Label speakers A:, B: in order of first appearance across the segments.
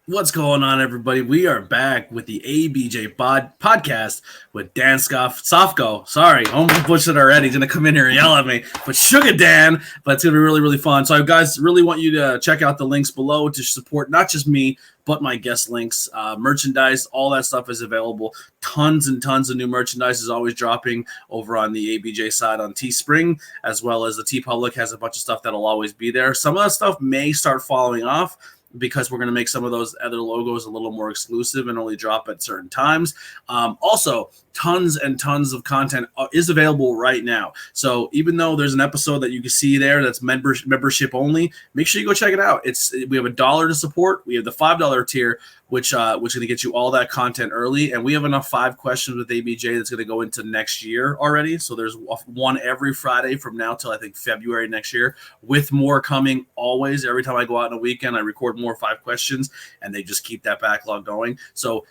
A: What's going on, everybody? We are back with the ABJ podcast with Dan Stofko. Sorry, almost butchered already. He's going to come in here and yell at me. But Sugar Dan, but it's going to be really, really fun. So, guys, really want you to check out the links below to support not just me, but my guest links, merchandise, all that stuff is available. Tons and tons of new merchandise is always dropping over on the ABJ side on Teespring, as well as the T Public has a bunch of stuff that'll always be there. Some of that stuff may start falling off, because we're going to make some of those other logos a little more exclusive and only drop at certain times. Also, tons and tons of content is available right now. So even though there's an episode that you can see there that's membership only, make sure you go check it out. We have $1 to support. We have the $5 tier, which is going to get you all that content early. And we have enough 5 questions with ABJ that's going to go into next year already. So there's one every Friday from now till I think February next year, with more coming always. Every time I go out on a weekend, I record more 5 questions, and they just keep that backlog going. So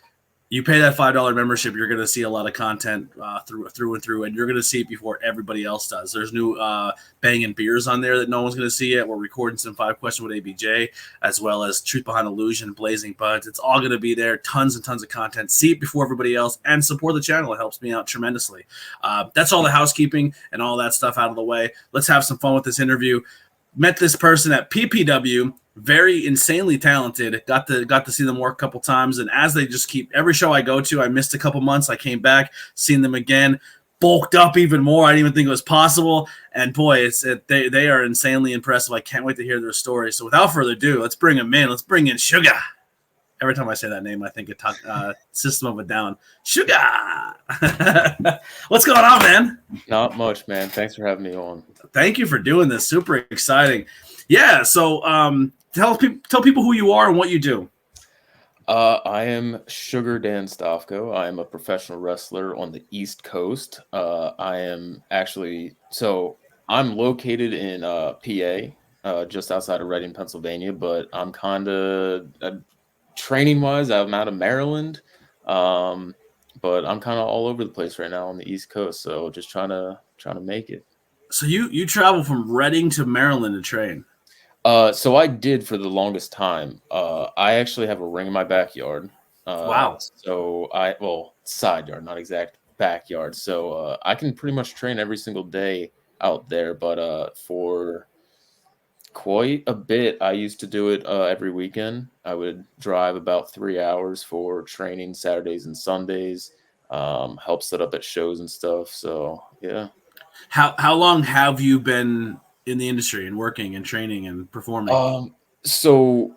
A: you pay that $5 membership, you're going to see a lot of content through and through, and you're going to see it before everybody else does. There's new banging beers on there that no one's going to see yet. We're recording some 5 questions with ABJ, as well as Truth Behind Illusion, Blazing Buds. It's all going to be there. Tons and tons of content. See it before everybody else and support the channel. It helps me out tremendously. That's all the housekeeping and all that stuff out of the way. Let's have some fun with this interview. Met this person at PPW. Very insanely talented. Got to see them work a couple times, and as they just keep every show I go to, I missed a couple months. I came back, seen them again, bulked up even more. I didn't even think it was possible. And boy, they are insanely impressive. I can't wait to hear their story. So without further ado, let's bring them in. Let's bring in Sugar. Every time I say that name, I think it System of a Down. Sugar. What's going on, man?
B: Not much, man. Thanks for having me on.
A: Thank you for doing this. Super exciting. Yeah. So tell people who you are and what you do.
B: I am Sugar Dan Stofko. I am a professional wrestler on the East Coast. I'm located in PA, just outside of Reading, Pennsylvania, but I'm kind of training-wise, I'm out of Maryland, but I'm kind of all over the place right now on the East Coast, so just trying to make it.
A: So you travel from Reading to Maryland to train?
B: So I did for the longest time. I actually have a ring in my backyard.
A: Wow.
B: So side yard, not exact backyard. So I can pretty much train every single day out there. But for quite a bit, I used to do it every weekend. I would drive about 3 hours for training Saturdays and Sundays, help set up at shows and stuff. So yeah.
A: How long have you been in the industry and working and training and performing?
B: So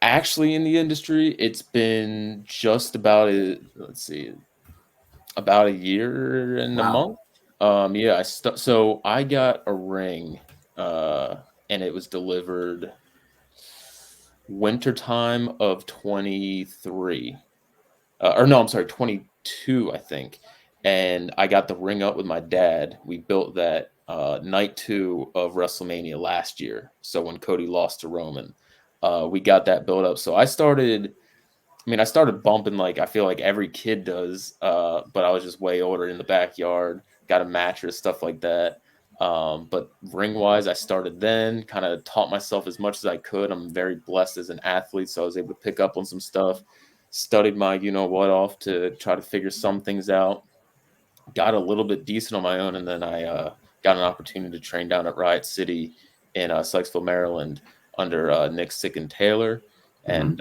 B: actually in the industry, it's been just about about a year and a month. Yeah, so I got a ring, and it was delivered wintertime of 23. Or no, I'm sorry, 22, I think. And I got the ring up with my dad. We built that night 2 of WrestleMania last year. So when Cody lost to Roman, we got that built up. So I started bumping like I feel like every kid does, but I was just way older in the backyard, got a mattress, stuff like that. But ring-wise, I started then, kind of taught myself as much as I could. I'm very blessed as an athlete, so I was able to pick up on some stuff, studied my you-know-what off to try to figure some things out. Got a little bit decent on my own, and then I got an opportunity to train down at Riot City in Sykesville, Maryland, under Nick Sick and Taylor, and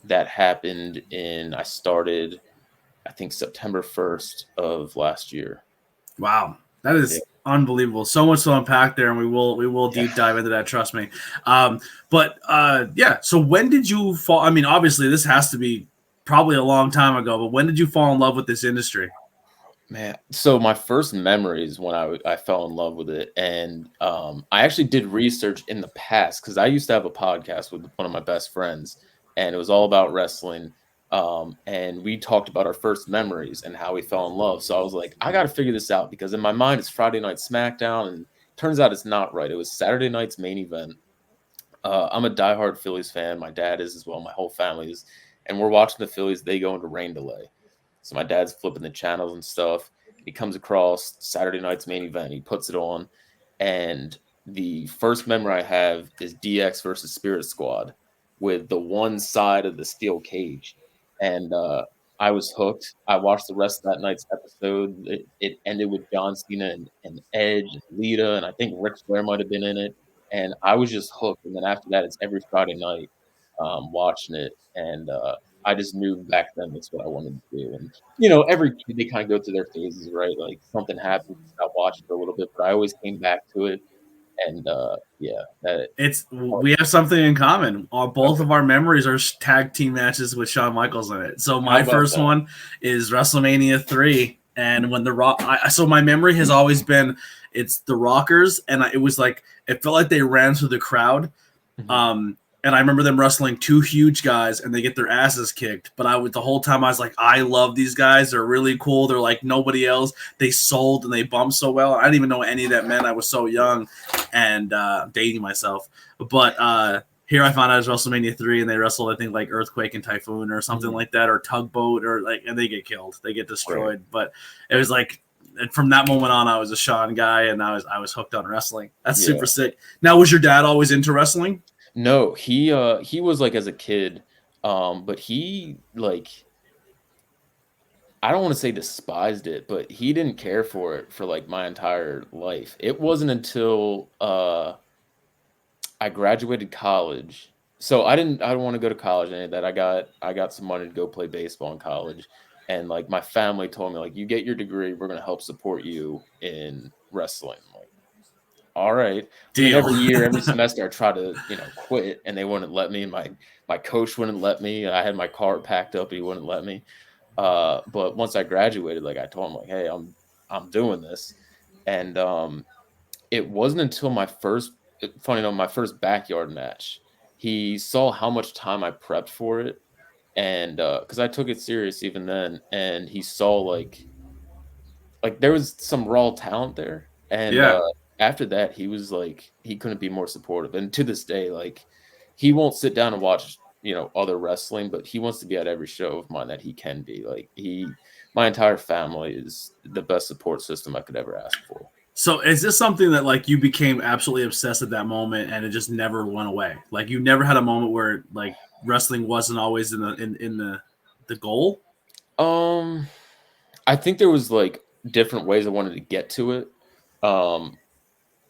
B: that happened I started, I think, September 1st of last year.
A: Wow, that is unbelievable. So much to unpack there, and we will deep dive into that. Trust me. So when did you fall? I mean, obviously, this has to be probably a long time ago, but when did you fall in love with this industry?
B: Man, so my first memories when I fell in love with it, and I actually did research in the past because I used to have a podcast with one of my best friends, and it was all about wrestling. And we talked about our first memories and how we fell in love. So I was like, I got to figure this out because in my mind it's Friday Night SmackDown, and turns out it's not right. It was Saturday night's main event. I'm a diehard Phillies fan. My dad is as well. My whole family is, and we're watching the Phillies. They go into rain delay. So my dad's flipping the channels and stuff. He comes across Saturday night's main event. He puts it on. And the first memory I have is DX versus Spirit Squad, with the one side of the steel cage, and I was hooked. I watched the rest of that night's episode. It ended with John Cena and Edge and Lita, and I think Ric Flair might have been in it. And I was just hooked. And then after that, it's every Friday night watching it. And I just knew back then that's what I wanted to do. And every kid they kind of go through their phases, right? Like something happens, you stop watching for a little bit, but I always came back to it. And yeah, that
A: We have something in common. Both
B: okay.
A: of our memories are tag team matches with Shawn Michaels in it. So
B: How
A: my
B: about
A: first
B: that?
A: one is WrestleMania 3, and when the Rock. So my memory has always been it's the Rockers, and it was like it felt like they ran through the crowd.
B: Mhm.
A: And I remember them wrestling two huge guys, and they get their asses kicked. But the whole time I was like, I love these guys. They're really cool. They're like nobody else. They sold and they bumped so well. I didn't even know what any of that meant. I was so young, and dating myself. But here I found out it's WrestleMania 3, and they wrestled I think like Earthquake and Typhoon or something
B: Mhm.
A: like that, or Tugboat, or like, and they get killed. They get destroyed.
B: Right.
A: But it was like. And from that moment on, I was a Shawn guy, and I was hooked on wrestling. That's super
B: Yeah.
A: sick. Now, was your dad always into wrestling?
B: No, he was like as a kid, but he like I don't want to say despised it, but he didn't care for it for like my entire life. It wasn't until I graduated college. So I don't want to go to college or any of that. I got some money to go play baseball in college. And like my family told me, like, you get your degree, we're gonna help support you in wrestling. I'm like, all right. And then
A: Deal.
B: every year, every semester I try to, quit and they wouldn't let me. My coach wouldn't let me. I had my car packed up, he wouldn't let me. But once I graduated, like I told him, like, hey, I'm doing this. And it wasn't until funny enough, my first backyard match, he saw how much time I prepped for it. And because I took it serious even then, and he saw like there was some raw talent there. And
A: Yeah.
B: after that, he was like he couldn't be more supportive. And to this day, like he won't sit down and watch, other wrestling, but he wants to be at every show of mine that he can be. Like my entire family is the best support system I could ever ask for.
A: So is this something that like you became absolutely obsessed at that moment and it just never went away? Like you never had a moment where like wrestling wasn't always in the goal?
B: Um, I think there was like different ways I wanted to get to it. Um,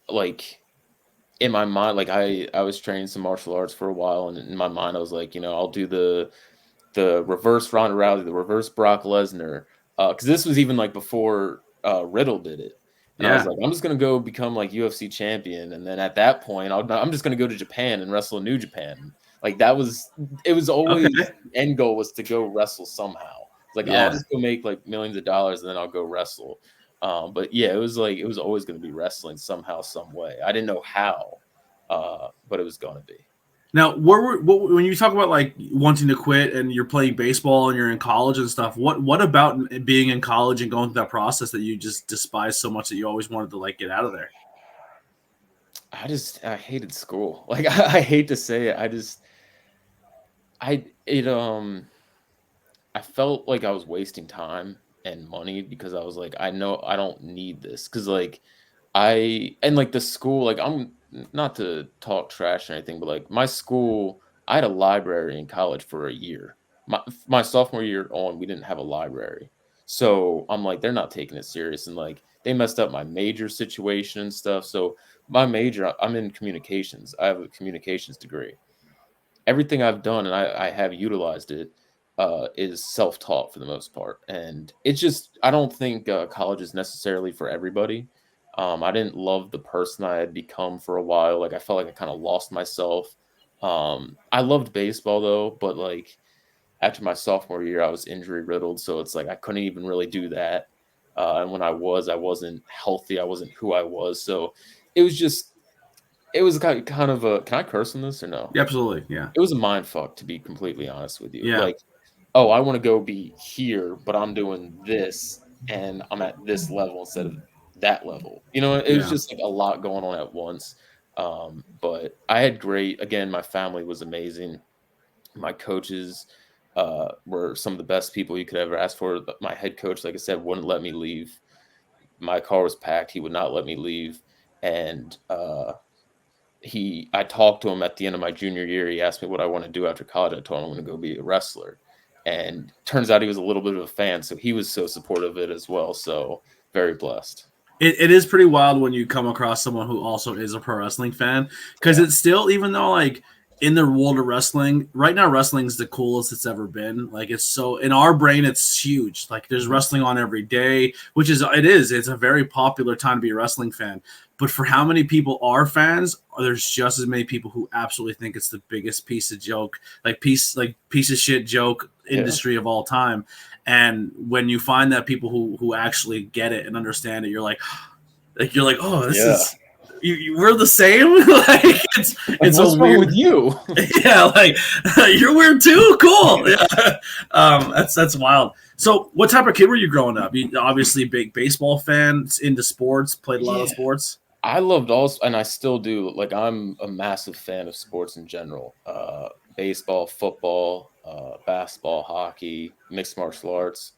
B: like in my mind, like I was training some martial arts for a while, and in my mind, I was like, I'll do the reverse Ronda Rousey, the reverse Brock Lesnar, because this was even like before Riddle did it, and I was
A: Yeah.
B: like, I'm just gonna go become like UFC champion, and then at that point, I'm just gonna go to Japan and wrestle in New Japan. Like it was always
A: Okay.
B: the end goal was to go wrestle somehow. It's like I'll
A: Yeah.
B: just go make like millions of dollars and then I'll go wrestle. But yeah, it was like it was always going to be wrestling somehow, some way. I didn't know how, but it was going to be.
A: Now, when you talk about like wanting to quit and you're playing baseball and you're in college and stuff, what about being in college and going through that process that you just despise so much that you always wanted to like get out of there?
B: I hated school. Like I hate to say it, I it I felt like I was wasting time and money because I was like, I know I don't need this because like and like the school, like I'm not to talk trash or anything, but like my school, I had a library in college for a year. My sophomore year on, we didn't have a library. So I'm like, they're not taking it serious. And like they messed up my major situation and stuff. So my major, I'm in communications. I have a communications degree. Everything I've done and I have utilized it is self-taught for the most part. And it's just I don't think college is necessarily for everybody. I didn't love the person I had become for a while. Like I felt like I kind of lost myself. I loved baseball though, but like after my sophomore year, I was injury riddled, so it's like I couldn't even really do that. And when I wasn't healthy. I wasn't who I was. So it was just it was kind of a. Can I curse on this or no?
A: Yeah, absolutely. Yeah.
B: It was a mind fuck, to be completely honest with you.
A: Yeah.
B: Like, oh, I want to go be here, but I'm doing this and I'm at this level instead of that level. It was
A: Yeah.
B: just like a lot going on at once. But I had again, my family was amazing. My coaches were some of the best people you could ever ask for. My head coach, like I said, wouldn't let me leave. My car was packed. He would not let me leave. And I talked to him at the end of my junior year. He asked me what I want to do after college. I told him I'm going to go be a wrestler. And turns out he was a little bit of a fan. So he was so supportive of it as well. So very blessed.
A: It is pretty wild when you come across someone who also is a pro wrestling fan, because it's still, even though like in the world of wrestling right now, wrestling is the coolest it's ever been. Like, it's so, in our brain, it's huge. Like, there's wrestling on every day, which is it's a very popular time to be a wrestling fan. But for how many people are fans, there's just as many people who absolutely think it's the biggest piece of shit joke industry of all time. And when you find that people who actually get it and understand it, you're like, oh, this is we're the same. Like, it's
B: what's
A: a weird
B: with you.
A: Yeah, like, you're weird too. Cool. Yeah. That's wild. So, what type of kid were you growing up? You obviously big baseball fan, into sports, played a lot of sports.
B: I loved all, and I still do. Like, I'm a massive fan of sports in general. Baseball, football, basketball, hockey, mixed martial arts.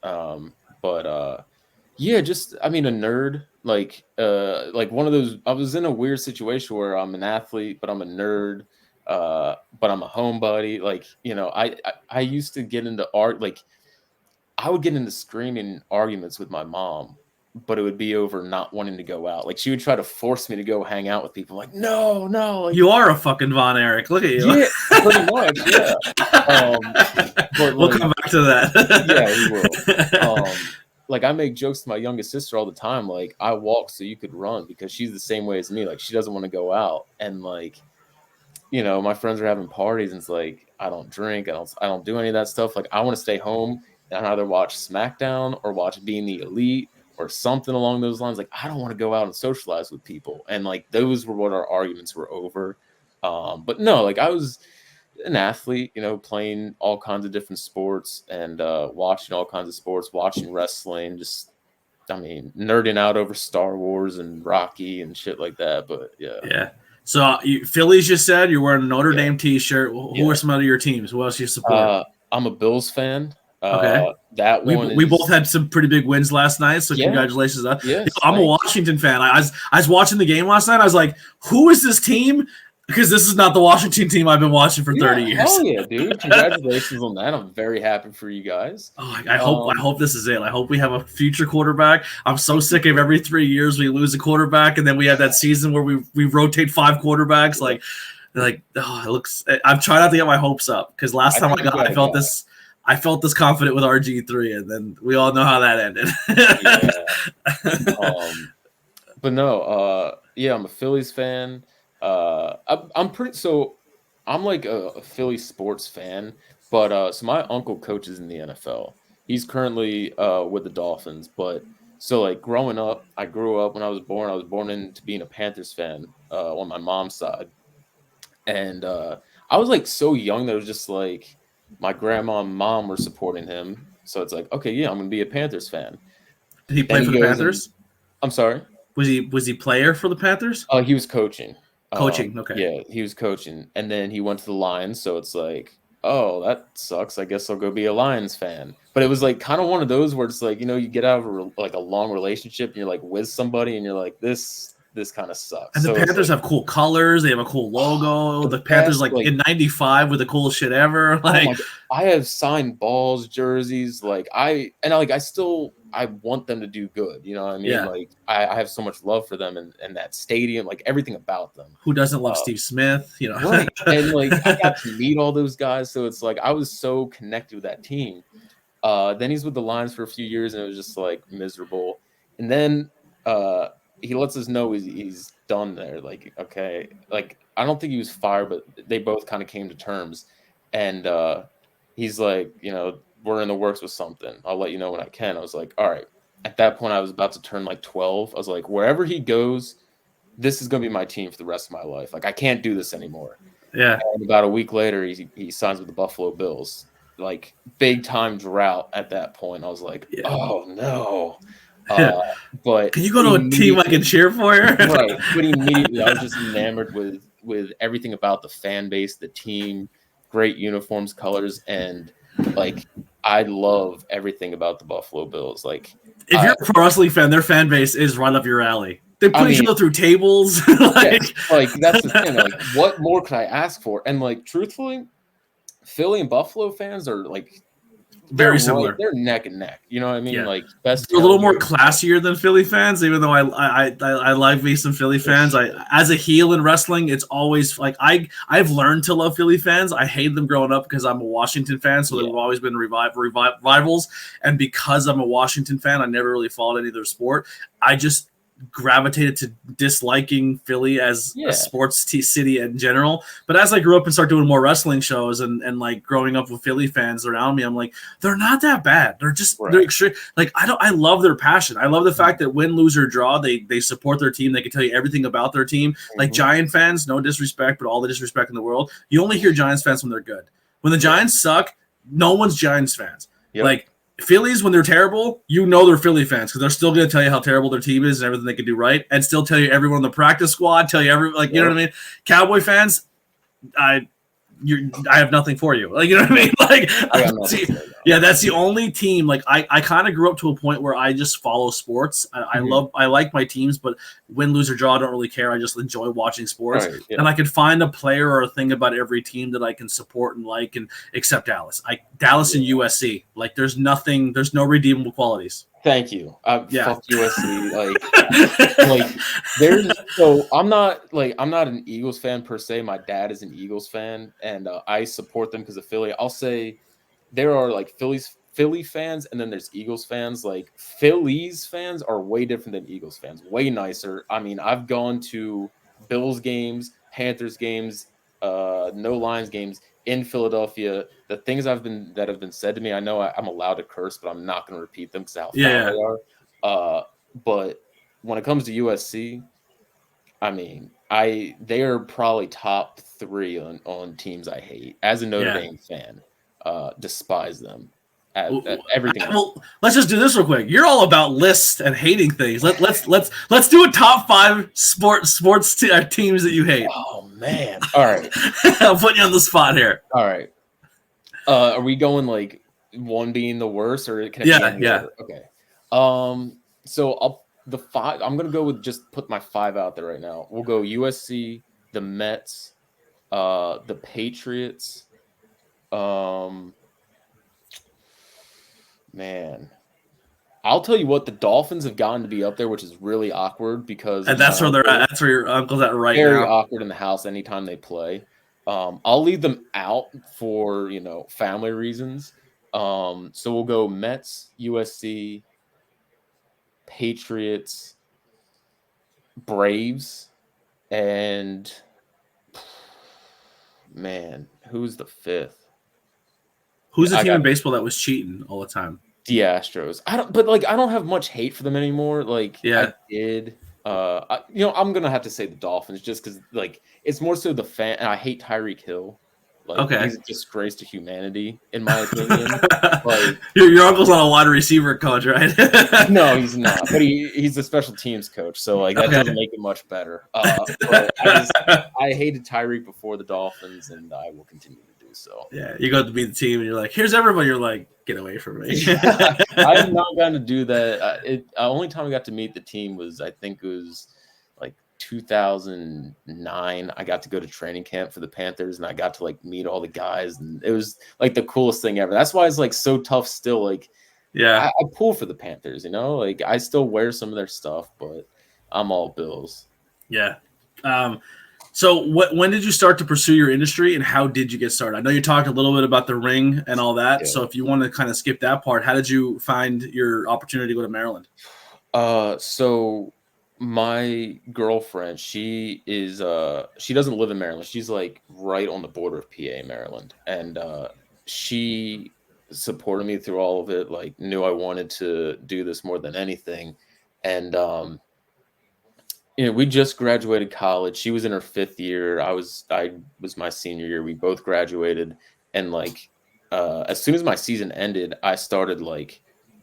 B: Just, I mean, a nerd. Like one of those. I was in a weird situation where I'm an athlete, but I'm a nerd. But I'm a homebody. Like, I used to get into art. Like, I would get into screaming arguments with my mom, but it would be over not wanting to go out. Like, she would try to force me to go hang out with people. Like, no. Like,
A: you are a fucking Von Erich. Look at you.
B: Yeah, pretty much. Yeah. But
A: we'll come back to that.
B: Yeah, we will. Like, I make jokes to my youngest sister all the time. Like, I walk so you could run, because she's the same way as me. Like, she doesn't want to go out. And like, my friends are having parties, and it's like, I don't drink. I don't do any of that stuff. Like, I want to stay home and either watch SmackDown or watch Being the Elite or something along those lines. Like, I don't want to go out and socialize with people. And like, those were what our arguments were over. But no, like, I was an athlete, playing all kinds of different sports and watching all kinds of sports, watching wrestling, just, I mean, nerding out over Star Wars and Rocky and shit like that. But yeah.
A: So Phillies just said you're wearing a Notre Dame t-shirt. Who are some of your teams? Who else do you support?
B: I'm a Bills fan.
A: Okay.
B: That
A: we both had some pretty big wins last night, so congratulations.
B: Yes,
A: I'm a Washington fan. I was watching the game last night. I was like, who is this team? Because this is not the Washington team I've been watching for 30 years.
B: Oh yeah, dude! Congratulations on that. I'm very happy for you guys.
A: Oh, I hope this is it. I hope we have a future quarterback. I'm so sick of every 3 years we lose a quarterback, and then we have that season where we rotate 5 quarterbacks. Like, it looks. I'm trying not to get my hopes up, because last time I felt this confident with RG3, and then we all know how that ended.
B: But no, I'm a Phillies fan. I'm like a Philly sports fan, but so my uncle coaches in the NFL. He's currently with the Dolphins, but so like growing up, I grew up when I was born into being a Panthers fan on my mom's side, and I was like so young that it was just like my grandma and mom were supporting him, so it's like, okay, yeah, I'm gonna be a Panthers fan.
A: Did he play for the Panthers?
B: I'm sorry.
A: Was he player for the Panthers?
B: Oh, he was coaching.
A: Coaching, okay.
B: Yeah, he was coaching, and then he went to the Lions, so it's like, oh, that sucks. I guess I'll go be a Lions fan. But it was like kind of one of those where it's like, you get out of a long relationship, and you're like with somebody, and you're like, this kind of sucks.
A: And the Panthers have cool colors. They have a cool logo. The Panthers, like in '95, were the coolest shit ever. Like,
B: I have signed balls, jerseys. Like, I want them to do good. You know what I mean?
A: Yeah.
B: Like, I have so much love for them and that stadium, like everything about them.
A: Who doesn't love Steve Smith?
B: Right. And like, I got to meet all those guys. So it's like, I was so connected with that team. Then he's with the Lions for a few years, and it was just like miserable. And then he lets us know he's done there. Like, okay, like, I don't think he was fired, but they both kind of came to terms. And he's like, we're in the works with something. I'll let you know when I can. I was like, all right. At that point, I was about to turn like 12. I was like, wherever he goes, this is going to be my team for the rest of my life. Like, I can't do this anymore.
A: Yeah.
B: And about a week later, he signs with the Buffalo Bills. Like, big time drought at that point. I was like, oh no. But
A: can you go to a team I can cheer for?
B: Right. But immediately, I was just enamored with everything about the fan base, the team, great uniforms, colors, and like, I love everything about the Buffalo Bills. Like,
A: if you're a pro wrestling fan, their fan base is right up your alley. They put each other through tables.
B: like that's the thing. Like, what more could I ask for? And like, truthfully, Philly and Buffalo fans are like
A: very similar.
B: They're neck and neck. You know what I mean?
A: Yeah.
B: Like best.
A: They're a little more classier than Philly fans, even though I like me some Philly fans.
B: Sure.
A: As a heel in wrestling, it's always like I've learned to love Philly fans. I hated them growing up because I'm a Washington fan, so they've always been rivals. And because I'm a Washington fan, I never really followed any of their sport. I just gravitated to disliking Philly as a sports city in general. But as I grew up and started doing more wrestling shows and like growing up with Philly fans around me, I'm like, they're not that bad. They're just they're extreme. Like I love their passion. I love the fact that win, lose, or draw, they support their team. They can tell you everything about their team. Like Giant fans, no disrespect, but all the disrespect in the world. You only hear Giants fans when they're good. When the Giants suck, no one's Giants fans. Like Phillies, when they're terrible, you know they're Philly fans because they're still going to tell you how terrible their team is and everything they can do right, and still tell you everyone on the practice squad, tell you you know what I mean. Cowboy fans, I have nothing for you. Like, you know what I mean? Like, that's the only team. Like, I kind of grew up to a point where I just follow sports. I like my teams, but win, lose, or draw, I don't really care. I just enjoy watching sports. And I can find a player or a thing about every team that I can support and like, and except Dallas. Dallas and USC. Like, there's no redeemable qualities.
B: Thank you. Fuck USC. Like there's so I'm not an Eagles fan per se. My dad is an Eagles fan, and I support them because of Philly. I'll say there are like Philly fans, and then there's Eagles fans. Like Phillies fans are way different than Eagles fans. Way nicer. I mean, I've gone to Bills games, Panthers games, no Lions games in Philadelphia. The things that have been said to me, I know I'm allowed to curse, but I'm not going to repeat them because how foul they are. But when it comes to USC, I mean, they are probably top 3 on teams I hate. As a Notre Dame fan, despise them. At everything.
A: Well, let's just do this real quick. You're all about lists and hating things. Let's do a top 5 sports teams that you hate.
B: Oh man! All right,
A: I'm putting you on the spot here.
B: All right, are we going like one being the worst, or can it be order? Okay. So I'm gonna go with just put my 5 out there right now. We'll go USC, the Mets, the Patriots, Man, I'll tell you what, the Dolphins have gotten to be up there, which is really awkward because
A: that's where they're at. That's where your uncle's at right now.
B: Very awkward in the house anytime they play. I'll leave them out for family reasons. So we'll go Mets, USC, Patriots, Braves, and man, who's the 5th?
A: Who's the team in baseball that was cheating all the time?
B: The Astros. I don't have much hate for them anymore. I did. I'm gonna have to say the Dolphins just because it's more so the fan. And I hate Tyreek Hill. He's a disgrace to humanity, in my opinion.
A: Your uncle's not a wide receiver coach, right?
B: No, he's not. But he's a special teams coach, so that doesn't make it much better. But I hated Tyreek before the Dolphins, and I will continue to do so.
A: Yeah, you go to be the team, and you're like, "Here's everyone." You're like, "Get away from me."
B: I have not gotten to do that. Only time I got to meet the team was, I think it was 2009. I got to go to training camp for the Panthers, and I got to meet all the guys, and it was the coolest thing ever. That's why it's so tough still. I pull for the Panthers, I still wear some of their stuff, but I'm all Bills.
A: Yeah. So when did you start to pursue your industry, and how did you get started? I know you talked a little bit about the ring and all that. Yeah. So if you want to kind of skip that part, how did you find your opportunity to go to Maryland?
B: So my girlfriend, she doesn't live in Maryland. She's right on the border of PA, Maryland. And she supported me through all of it, knew I wanted to do this more than anything. And we just graduated college. She was in her 5th year. I was my senior year. We both graduated. And as soon as my season ended, I started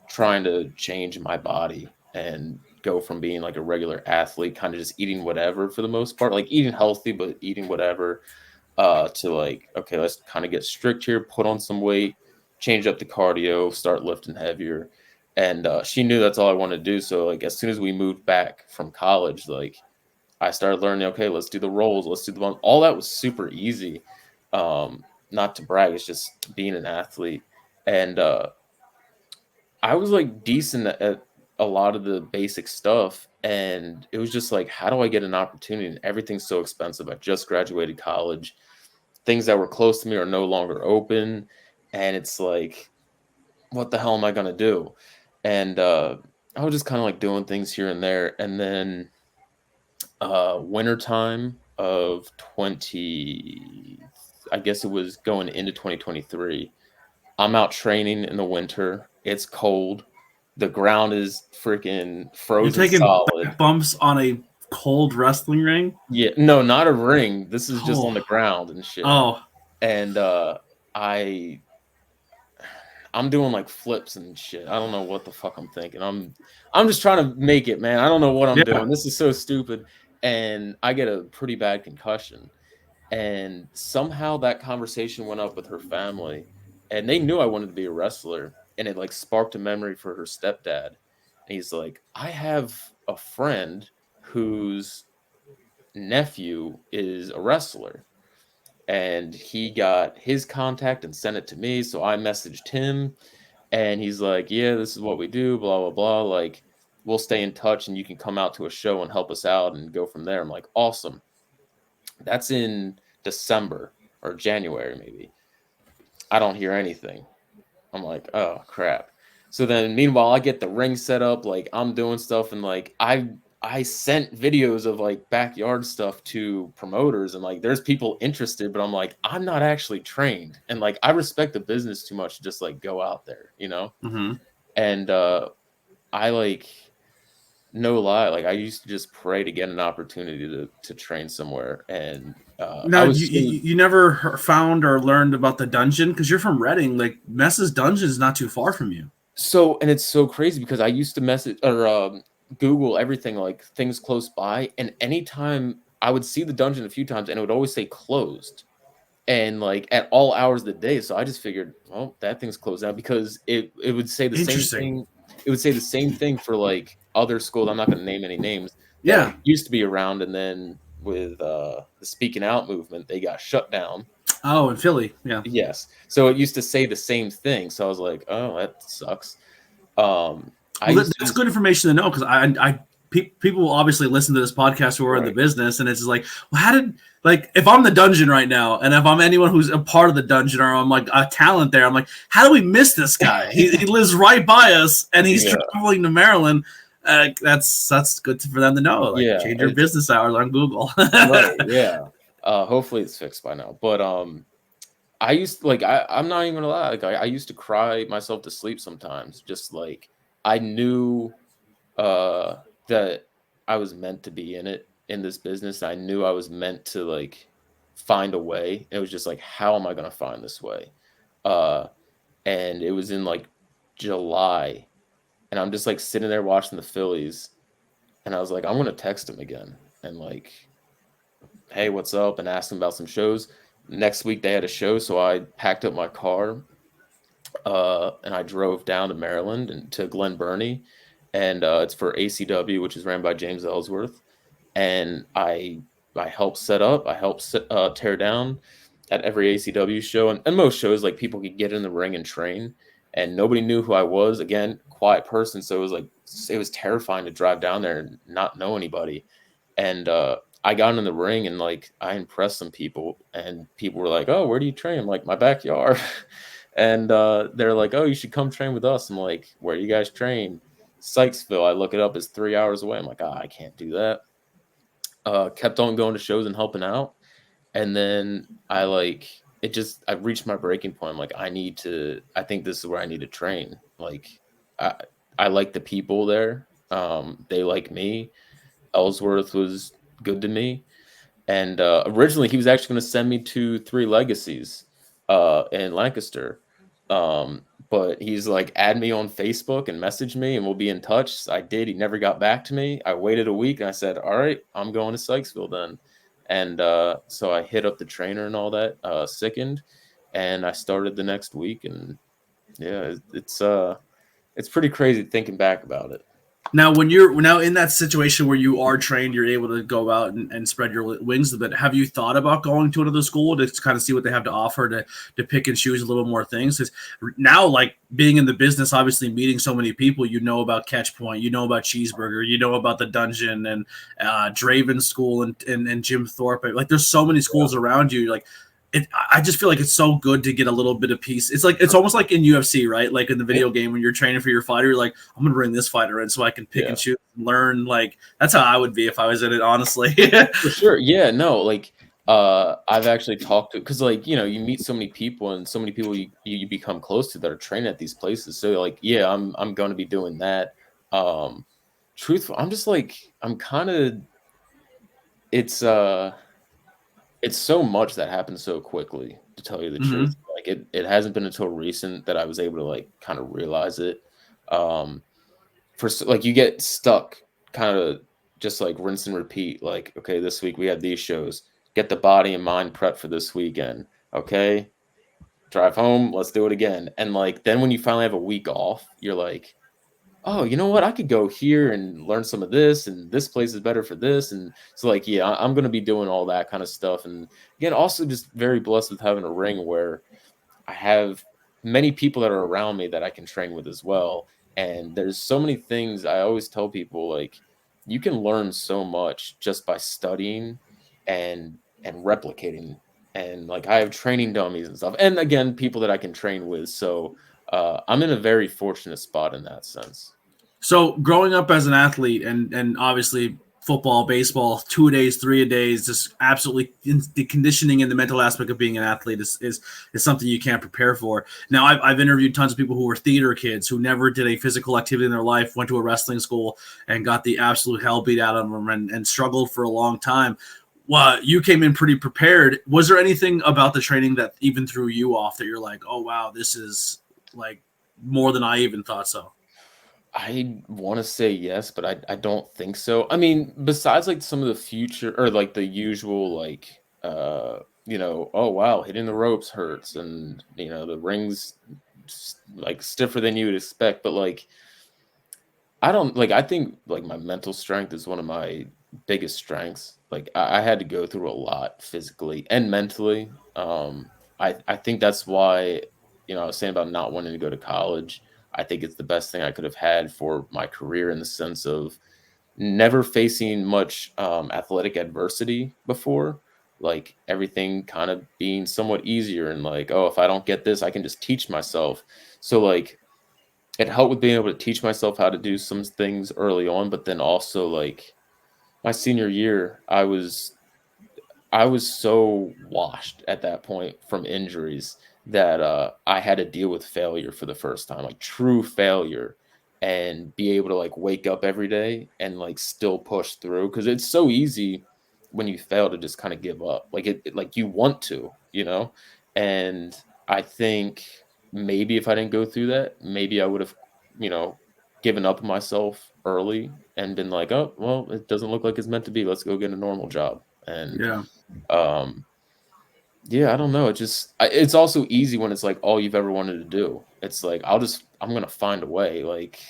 B: trying to change my body and go from being a regular athlete, kind of just eating whatever for the most part, eating healthy, but eating whatever, to okay, let's kind of get strict here, put on some weight, change up the cardio, start lifting heavier. And she knew that's all I wanted to do. So like as soon as we moved back from college, like I started learning, okay, let's do the rolls, let's do the one. All that was super easy. Not to brag, it's just being an athlete. And I was like decent at a lot of the basic stuff. And it was just like, how do I get an opportunity? And everything's so expensive. I just graduated college. Things that were close to me are no longer open. And it's like, what the hell am I gonna do? And I was just kind of like doing things here and there. And then wintertime of 20, I guess it was going into 2023. I'm out training in the winter. It's cold. The ground is freaking
A: You're
B: frozen
A: taking
B: solid.
A: back bumps on a cold wrestling ring?
B: Yeah, no, not a ring. This is just on
A: Oh,
B: the ground and shit.
A: oh,
B: And I I'm doing like flips and shit. I don't know what the fuck I'm thinking. I'm just trying to make it, man. I don't know what I'm
A: yeah.
B: doing. This is so stupid. And I get a pretty bad concussion. And somehow that conversation went up with her family. And they knew I wanted to be a wrestler. And it like sparked a memory for her stepdad. And he's like, I have a friend whose nephew is a wrestler. And he got his contact and sent it to me. So I messaged him and he's like, yeah, this is what we do, blah, blah, blah. Like, we'll stay in touch and you can come out to a show and help us out and go from there. I'm like, awesome. That's in December or January, maybe. I don't hear anything. I'm like, oh, crap. So then meanwhile, I get the ring set up, like I'm doing stuff and like I sent videos of like backyard stuff to promoters and like there's people interested, but I'm like, I'm not actually trained. And like I respect the business too much to just like go out there, you know?
A: Mm-hmm.
B: And I like no lie, like I used to just pray to get an opportunity to train somewhere. And
A: Now,
B: I
A: you,
B: was
A: you
B: so
A: you never found or learned about the dungeon because you're from Reading. Like Mess's dungeon is not too far from you.
B: so, and it's so crazy because I used to message or Google everything like things close by, and anytime I would see the dungeon a few times, and it would always say closed, and like at all hours of the day. So I just figured, well, that thing's closed now because it would say the same
A: Interesting.
B: thing. It would say the same thing for like other schools. I'm not going to name any names that
A: Yeah.
B: like used to be around, and then with the speaking out movement, they got shut down.
A: Oh, in Philly. Yeah.
B: Yes, so it used to say the same thing. So I was like, oh, that sucks. I
A: Well,
B: used to
A: that's
B: just
A: good information to know because people will obviously listen to this podcast who are in the
B: right.
A: business, and it's just like, well, how did like if I'm the dungeon right now, and if I'm anyone who's a part of the dungeon or I'm like a talent there, I'm like, how do we miss this guy? He lives right by us, and he's
B: Yeah,
A: traveling to Maryland. That's good for them to know. Like,
B: yeah,
A: change your business hours on Google.
B: right, yeah. Hopefully it's fixed by now. But I used to, like I'm not even gonna lie, like I used to cry myself to sleep sometimes. Just like I knew uh that I was meant to be in it in this business. I knew I was meant to like find a way. It was just like, how am I gonna find this way? Uh and it was in like July, and I'm just like sitting there watching the Phillies, and I was like, I'm gonna text him again and like, hey, what's up? And ask him about some shows. Next week they had a show, so I packed up my car and I drove down to Maryland and to Glen Burnie, and it's for ACW, which is ran by James Ellsworth. And I helped set up, I helped tear down at every ACW show, and most shows like people could get in the ring and train, and nobody knew who I was. Again, quiet person, so it was terrifying to drive down there and not know anybody. And I got in the ring and like I impressed some people, and people were like, "Oh, where do you train?" I'm like, "My backyard." And they're like, "Oh, you should come train with us." I'm like, "Where you guys train?" Sykesville. I look it up. It's 3 hours away. I'm like, "Ah, I can't do that." Kept on going to shows and helping out, and then I like it. Just I reached my breaking point. I'm like, I need to. I think this is where I need to train. Like, I I like the people there. They like me. Ellsworth was good to me. And originally, he was actually going to send me to Three Legacies in Lancaster. But he's like, add me on Facebook and message me, and we'll be in touch. So I did. He never got back to me. I waited a week, and I said, all right, I'm going to Sykesville then. And so I hit up the trainer and all that, sickened, and I started the next week. And yeah, it's it's pretty crazy thinking back about it.
A: Now, when you're now in that situation where you are trained, you're able to go out and spread your wings a bit. Have you thought about going to another school to kind of see what they have to offer to pick and choose a little more things? Because now, like being in the business, obviously meeting so many people, you know about Catch Point, you know about Cheeseburger, you know about the Dungeon and Draven School and Jim Thorpe. Like, there's so many schools around you. Like, I just feel like it's so good to get a little bit of peace. It's almost like in UFC, right? Like in the video game when you're training for your fighter, you're like, I'm gonna bring this fighter in so I can pick and choose and learn. Like that's how I would be if I was in it, honestly.
B: For sure. Yeah, no, like I've actually talked to, because like, you meet so many people and so many people you become close to that are training at these places. So like, yeah, I'm going to be doing that. Truthful, I'm just like, I'm kind of, it's so much that happens so quickly, to tell you the truth. Like it hasn't been until recent that I was able to like kind of realize it. For like you get stuck kind of just like rinse and repeat. Like, okay, this week we have these shows. Get the body and mind prepped for this weekend. Okay, drive home. Let's do it again. And like then when you finally have a week off, you're like, oh, you know what? I could go here and learn some of this, and this place is better for this. And so, like, yeah, I'm going to be doing all that kind of stuff. And again, also just very blessed with having a ring where I have many people that are around me that I can train with as well. And there's so many things I always tell people, like, you can learn so much just by studying and replicating. And like, I have training dummies and stuff. And again, people that I can train with. So, I'm in a very fortunate spot in that sense.
A: So growing up as an athlete and obviously football, baseball, 2 days, 3 days, just absolutely the conditioning and the mental aspect of being an athlete is something you can't prepare for. Now I've interviewed tons of people who were theater kids who never did a physical activity in their life, went to a wrestling school and got the absolute hell beat out of them and struggled for a long time. Well, you came in pretty prepared. Was there anything about the training that even threw you off that you're like, oh wow, this is like more than I even thought so?
B: I want to say yes, but I don't think so. I mean, besides like some of the future or like the usual, like, oh wow, hitting the ropes hurts and, the ring's like stiffer than you would expect. But like, I think like my mental strength is one of my biggest strengths. Like I had to go through a lot physically and mentally. I think that's why, I was saying about not wanting to go to college. I think it's the best thing I could have had for my career in the sense of never facing much athletic adversity before, like everything kind of being somewhat easier and like, oh, if I don't get this, I can just teach myself. So like it helped with being able to teach myself how to do some things early on, but then also like my senior year, I was so washed at that point from injuries that I had to deal with failure for the first time, like true failure, and be able to like wake up every day and like still push through. Cause it's so easy when you fail to just kind of give up. Like it like you want to, and I think maybe if I didn't go through that, maybe I would have, given up on myself early and been like, oh, well, it doesn't look like it's meant to be. Let's go get a normal job. And, yeah, I don't know. It's also easy when it's like all you've ever wanted to do. It's like, I'm going to find a way. Like,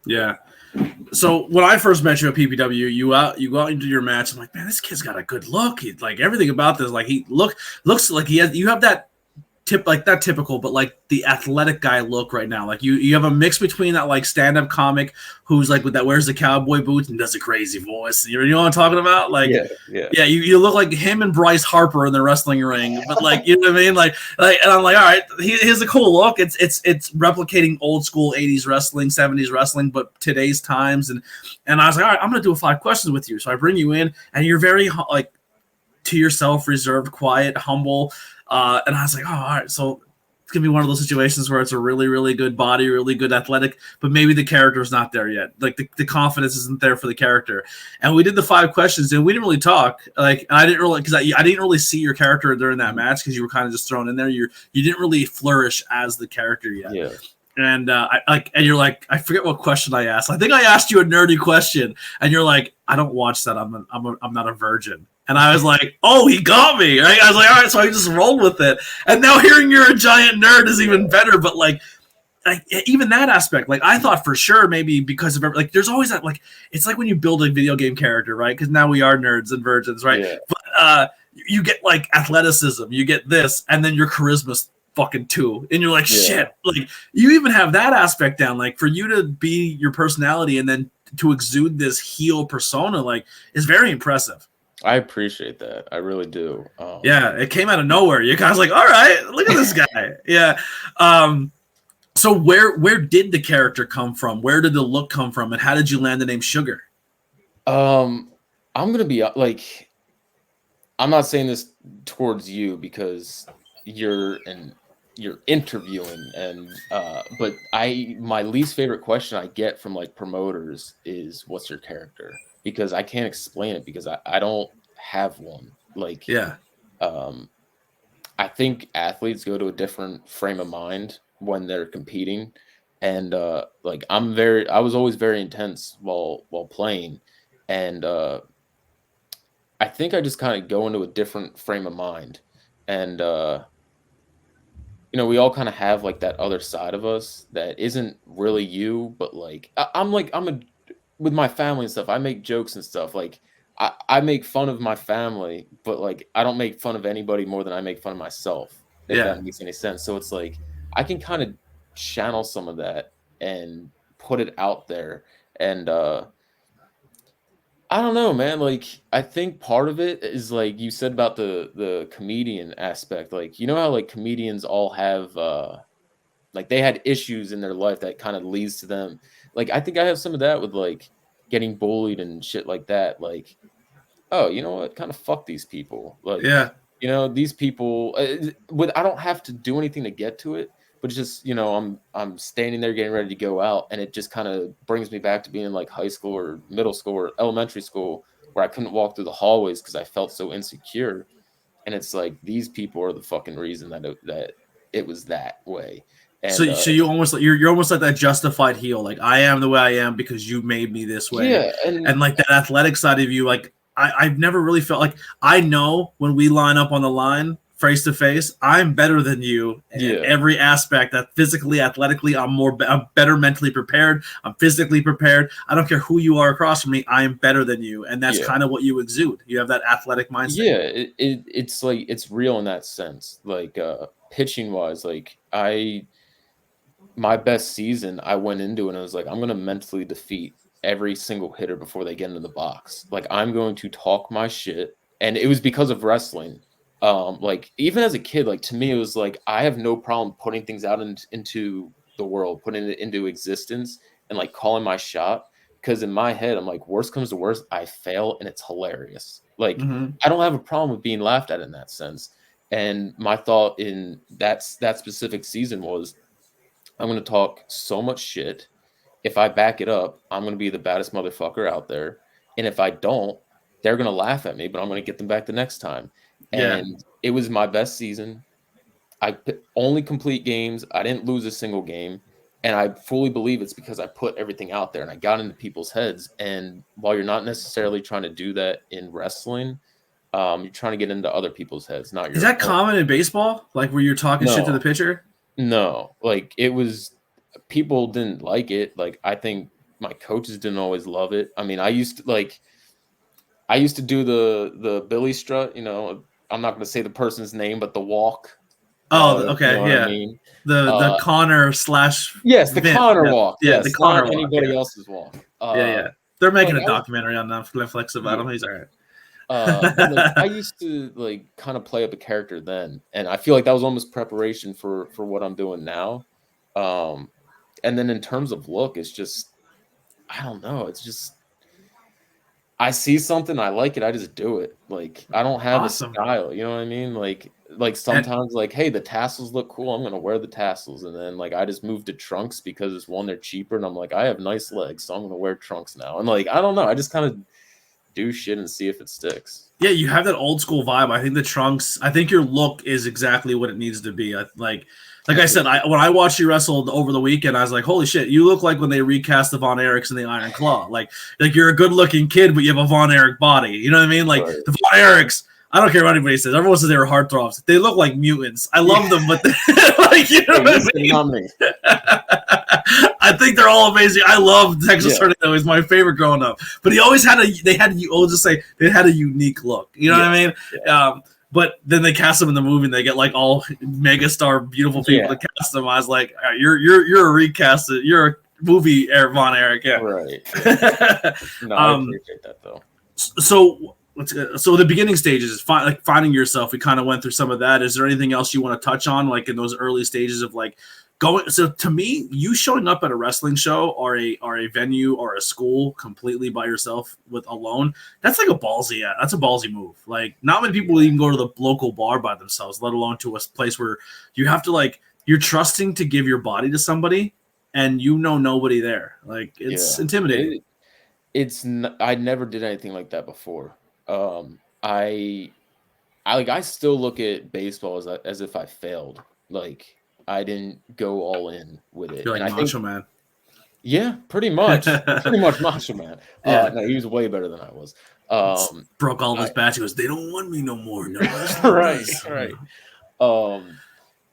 A: yeah. So when I first met you at PPW, you go out into your match. I'm like, man, this kid's got a good look. He, like everything about this, like he looks like you have that like that typical, but like the athletic guy look right now. Like you have a mix between that like stand-up comic who's like with that wears the cowboy boots and does a crazy voice. You know what I'm talking about? Like yeah. You look like him and Bryce Harper in the wrestling ring, but like you know what I mean? Like and I'm like, all right, he has a cool look. It's replicating old school 80s wrestling, 70s wrestling, but today's times. And I was like, all right, I'm gonna do 5 questions with you. So I bring you in, and you're very like to yourself, reserved, quiet, humble. And I was like, oh, all right. So it's going to be one of those situations where it's a really, really good body, really good athletic, but maybe the character's not there yet. Like the confidence isn't there for the character. And we did the 5 questions and we didn't really talk. Like, I didn't really, because I didn't really see your character during that match because you were kind of just thrown in there. You didn't really flourish as the character yet. Yeah. And and you're like, I forget what question I asked. I think I asked you a nerdy question, and you're like, I don't watch that. I'm not a virgin. And I was like, oh, he got me. Right? I was like, all right, so I just rolled with it. And now hearing you're a giant nerd is even better. But like, like even that aspect, like I thought for sure maybe because of like there's always that, like it's like when you build a video game character, right? Because now we are nerds and virgins, right?
B: Yeah.
A: But you get like athleticism, you get this, and then your charisma's fucking 2, and you're like, shit, like you even have that aspect down. Like for you to be your personality and then to exude this heel persona, like is very impressive.
B: I appreciate that. I really do.
A: Yeah, it came out of nowhere. You guys like, all right, look at this guy. Yeah. So where did the character come from? Where did the look come from? And how did you land the name Sugar?
B: I'm gonna be like, I'm not saying this towards you because you're interviewing, and but my least favorite question I get from like promoters is, what's your character? Because I can't explain it because I don't have one. Like, I think athletes go to a different frame of mind when they're competing, and like I was always very intense while playing, and I think I just kind of go into a different frame of mind, and we all kind of have like that other side of us that isn't really you, but like with my family and stuff, I make jokes and stuff. Like I make fun of my family, but like I don't make fun of anybody more than I make fun of myself, if that makes any sense. So it's like I can kind of channel some of that and put it out there. And I don't know, man. Like I think part of it is like you said about the comedian aspect. Like, you know how like comedians all have like they had issues in their life that kind of leads to them. Like I think I have some of that with like getting bullied and shit like that. Like, oh, you know what? Kind of fuck these people. Like, these people. I don't have to do anything to get to it, but it's just I'm standing there getting ready to go out, and it just kind of brings me back to being in like high school or middle school or elementary school where I couldn't walk through the hallways because I felt so insecure. And it's like these people are the fucking reason that it was that way. And,
A: so you almost you're almost like that justified heel. Like I am the way I am because you made me this way.
B: Yeah,
A: and like that athletic side of you, like I've never really felt like I know when we line up on the line face to face, I'm better than you in every aspect. That physically, athletically, I'm better mentally prepared. I'm physically prepared. I don't care who you are across from me. I am better than you, and that's kind of what you exude. You have that athletic mindset.
B: Yeah, it's like it's real in that sense. Like pitching wise, like my best season, I went into it and I was like, I'm going to mentally defeat every single hitter before they get into the box. Like, I'm going to talk my shit. And it was because of wrestling. Like, even as a kid, like, to me, it was like, I have no problem putting things out into the world, putting it into existence and, like, calling my shot. Because in my head, I'm like, worst comes to worst, I fail and it's hilarious. Like, I don't have a problem with being laughed at in that sense. And my thought in that specific season was, I'm going to talk so much shit. If I back it up, I'm going to be the baddest motherfucker out there. And if I don't, they're going to laugh at me, but I'm going to get them back the next time. And it was my best season. I only complete games. I didn't lose a single game. And I fully believe it's because I put everything out there and I got into people's heads. And while you're not necessarily trying to do that in wrestling, you're trying to get into other people's heads. Not your
A: Is that common in baseball? Like where you're talking shit to the pitcher?
B: No, like it was, people didn't like it. Like I think my coaches didn't always love it. I mean, I used to do the Billy strut, I'm not going to say the person's name, but the walk.
A: Oh, okay.
B: You know what I mean?
A: The Connor /
B: yes, the Connor walk.
A: Yeah,
B: yes,
A: the Connor walk.
B: Anybody else's walk.
A: They're making a documentary on Netflix about him. He's all right.
B: But I used to kind of play up a character then, and I feel like that was almost preparation for what I'm doing now. And then in terms of look, it's just, I don't know. It's just, I see something, I like it, I just do it. Like I don't have a style, you know what I mean? Like sometimes hey, the tassels look cool, I'm gonna wear the tassels, and then I just moved to trunks because it's one, they're cheaper, and I'm like, I have nice legs, so I'm gonna wear trunks now. And I don't know, I just kind of do shit and see if it sticks. Yeah,
A: you have that old school vibe. I think the trunks, I think your look is exactly what it needs to be. Like I said, when I watched you wrestle over the weekend, I was like, holy shit, you look like when they recast the Von Erichs in the Iron Claw. Like you're a good looking kid, but you have a Von Erich body. You know what I mean? Like the Von Erichs, I don't care what anybody says. Everyone says they were heartthrobs. They look like mutants. I love them, but like, you know what I mean? I think they're all amazing. I love Texas Tornado. He was my favorite growing up. But he always had I'll just say they had a unique look. You know what I mean? Yeah. But then they cast them in the movie and they get like all megastar beautiful people to cast them. I was like, right, you're a recast. You're a movie Von Erich. Yeah.
B: Right. No, I appreciate that though.
A: So the beginning stages is like finding yourself. We kind of went through some of that. Is there anything else you want to touch on, like in those early stages of like going? So to me, you showing up at a wrestling show or a venue or a school completely by yourself alone, that's like that's a ballsy move. Like not many people even go to the local bar by themselves, let alone to a place where you have to like you're trusting to give your body to somebody and nobody there. Like it's intimidating.
B: I never did anything like that before. I still look at baseball as if I failed. Like I didn't go all in with it.
A: You're like Macho Man.
B: Yeah, pretty much. Pretty much Macho Man. No, he was way better than I was.
A: Broke all of his bats. He goes, they don't want me no more. No,
B: right.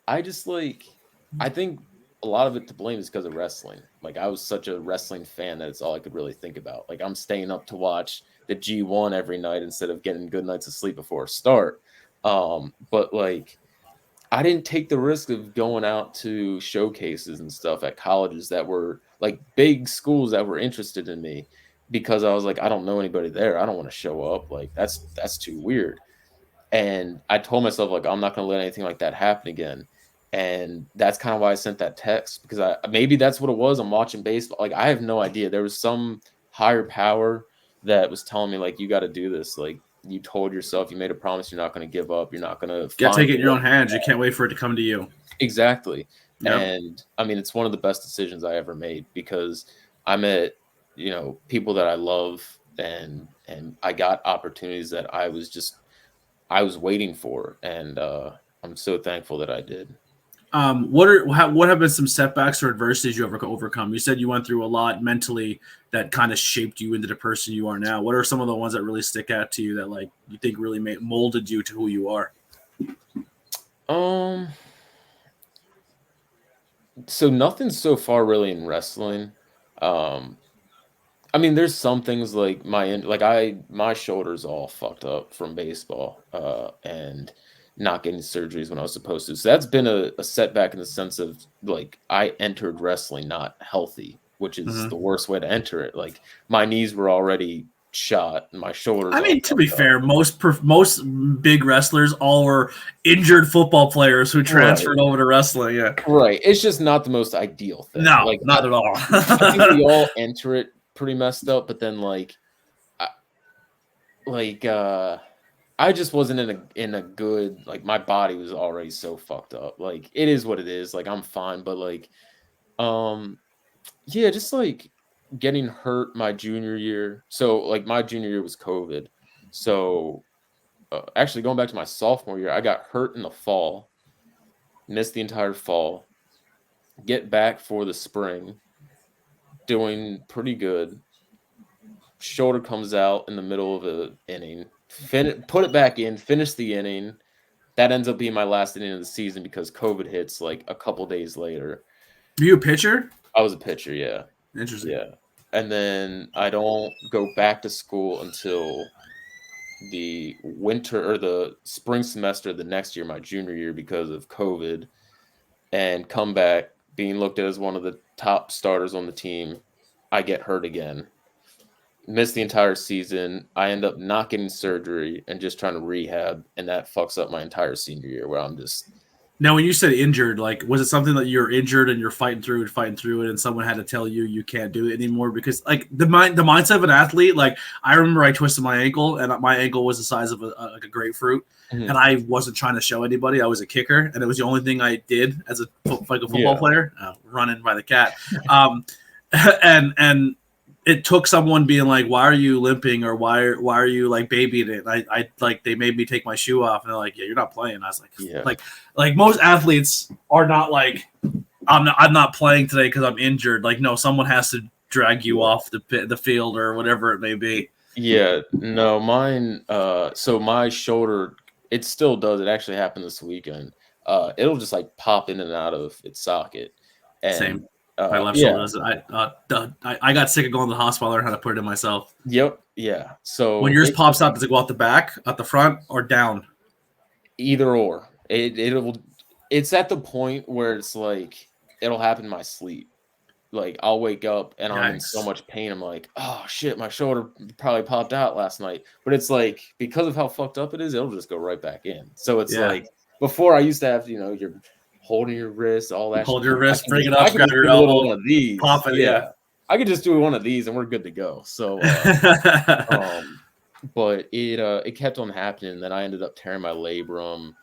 B: I just I think a lot of it to blame is because of wrestling. Like I was such a wrestling fan that it's all I could really think about. Like I'm staying up to watch the G1 every night instead of getting good nights of sleep before a start. But like I didn't take the risk of going out to showcases and stuff at colleges that were like big schools that were interested in me because I was like, I don't know anybody there. I don't want to show up. Like that's too weird. And I told myself like, I'm not going to let anything like that happen again. And that's kind of why I sent that text because maybe that's what it was. I'm watching baseball. Like I have no idea. There was some higher power that was telling me like, you got to do this. Like you told yourself, you made a promise. You're not going to give up. You're not going to
A: take it in your own hands. You can't wait for it to come to you.
B: Exactly. Yep. And I mean, it's one of the best decisions I ever made because I met, people that I love and I got opportunities that I was waiting for. And I'm so thankful that I did.
A: What have been some setbacks or adversities you ever overcome? You said you went through a lot mentally that kind of shaped you into the person you are now. What are some of the ones that really stick out to you that like you think really molded you to who you are?
B: So nothing so far really in wrestling. I mean, there's some things like my shoulder's all fucked up from baseball, and not getting surgeries when I was supposed to. So that's been a setback in the sense of like I entered wrestling not healthy, which is the worst way to enter it. Like my knees were already shot and my shoulders.
A: I mean, to be fair, most big wrestlers all were injured football players who transferred over to wrestling. Yeah.
B: Right. It's just not the most ideal thing.
A: No, like not at all.
B: I think we all enter it pretty messed up, but then I just wasn't in a good, like my body was already so fucked up. Like it is what it is. Like I'm fine, but like, just like getting hurt my junior year. So like my junior year was COVID. So actually going back to my sophomore year, I got hurt in the fall, missed the entire fall, get back for the spring, doing pretty good. Shoulder comes out in the middle of an inning. Put it back in, finish the inning. That ends up being my last inning of the season because COVID hits like a couple days later.
A: Were you a pitcher?
B: I was a pitcher, yeah.
A: Interesting.
B: Yeah. And then I don't go back to school until the winter or the spring semester the next year, my junior year, because of COVID, and come back being looked at as one of the top starters on the team. I get hurt again. Miss the entire season. I end up not getting surgery and just trying to rehab, and that fucks up my entire senior year where I'm just.
A: Now, when you said injured, like, was it something that you're injured and you're fighting through it, and someone had to tell you can't do it anymore? Because, like, the mindset of an athlete, like, I remember I twisted my ankle, and my ankle was the size of a grapefruit, and I wasn't trying to show anybody. I was a kicker, and it was the only thing I did as a football player, running by the cat. And it took someone being like, why are you limping, or why are you like babying it? I like, they made me take my shoe off, and they're like, yeah, you're not playing. I was like, like most athletes are not like, I'm not playing today because I'm injured. Like, no, someone has to drag you off the field or whatever it may be.
B: Yeah, no, mine. So my shoulder, it still does. It actually happened this weekend. It'll just like pop in and out of its socket, and
A: Same. My left shoulder
B: yeah,
A: does it. I got sick of going to the hospital. I learned how to put it in myself.
B: yep, yeah.
A: When
B: So
A: yours pops out,
B: basically,
A: does it go out the back, out the front, or down?
B: either or, it'll. It's at the point where it's like it'll happen in my sleep. Like I'll wake up and I'm in so
A: Yikes.
B: much pain. I'm like, oh shit, my shoulder probably popped out last night. But it's like because of how fucked up it is, it'll just go right back in. So it's
A: Yeah.
B: like before I used to have, you're holding your wrist, all that
A: Hold
B: shit.
A: your
B: I
A: wrist,
B: can
A: bring
B: just
A: it
B: I
A: up,
B: can
A: grab
B: just
A: your
B: do a little
A: elbow,
B: one of these.
A: pop it.
B: Yeah.
A: Yeah.
B: I could just do one of these and we're good to go. So um but it kept on happening. And then I ended up tearing my labrum,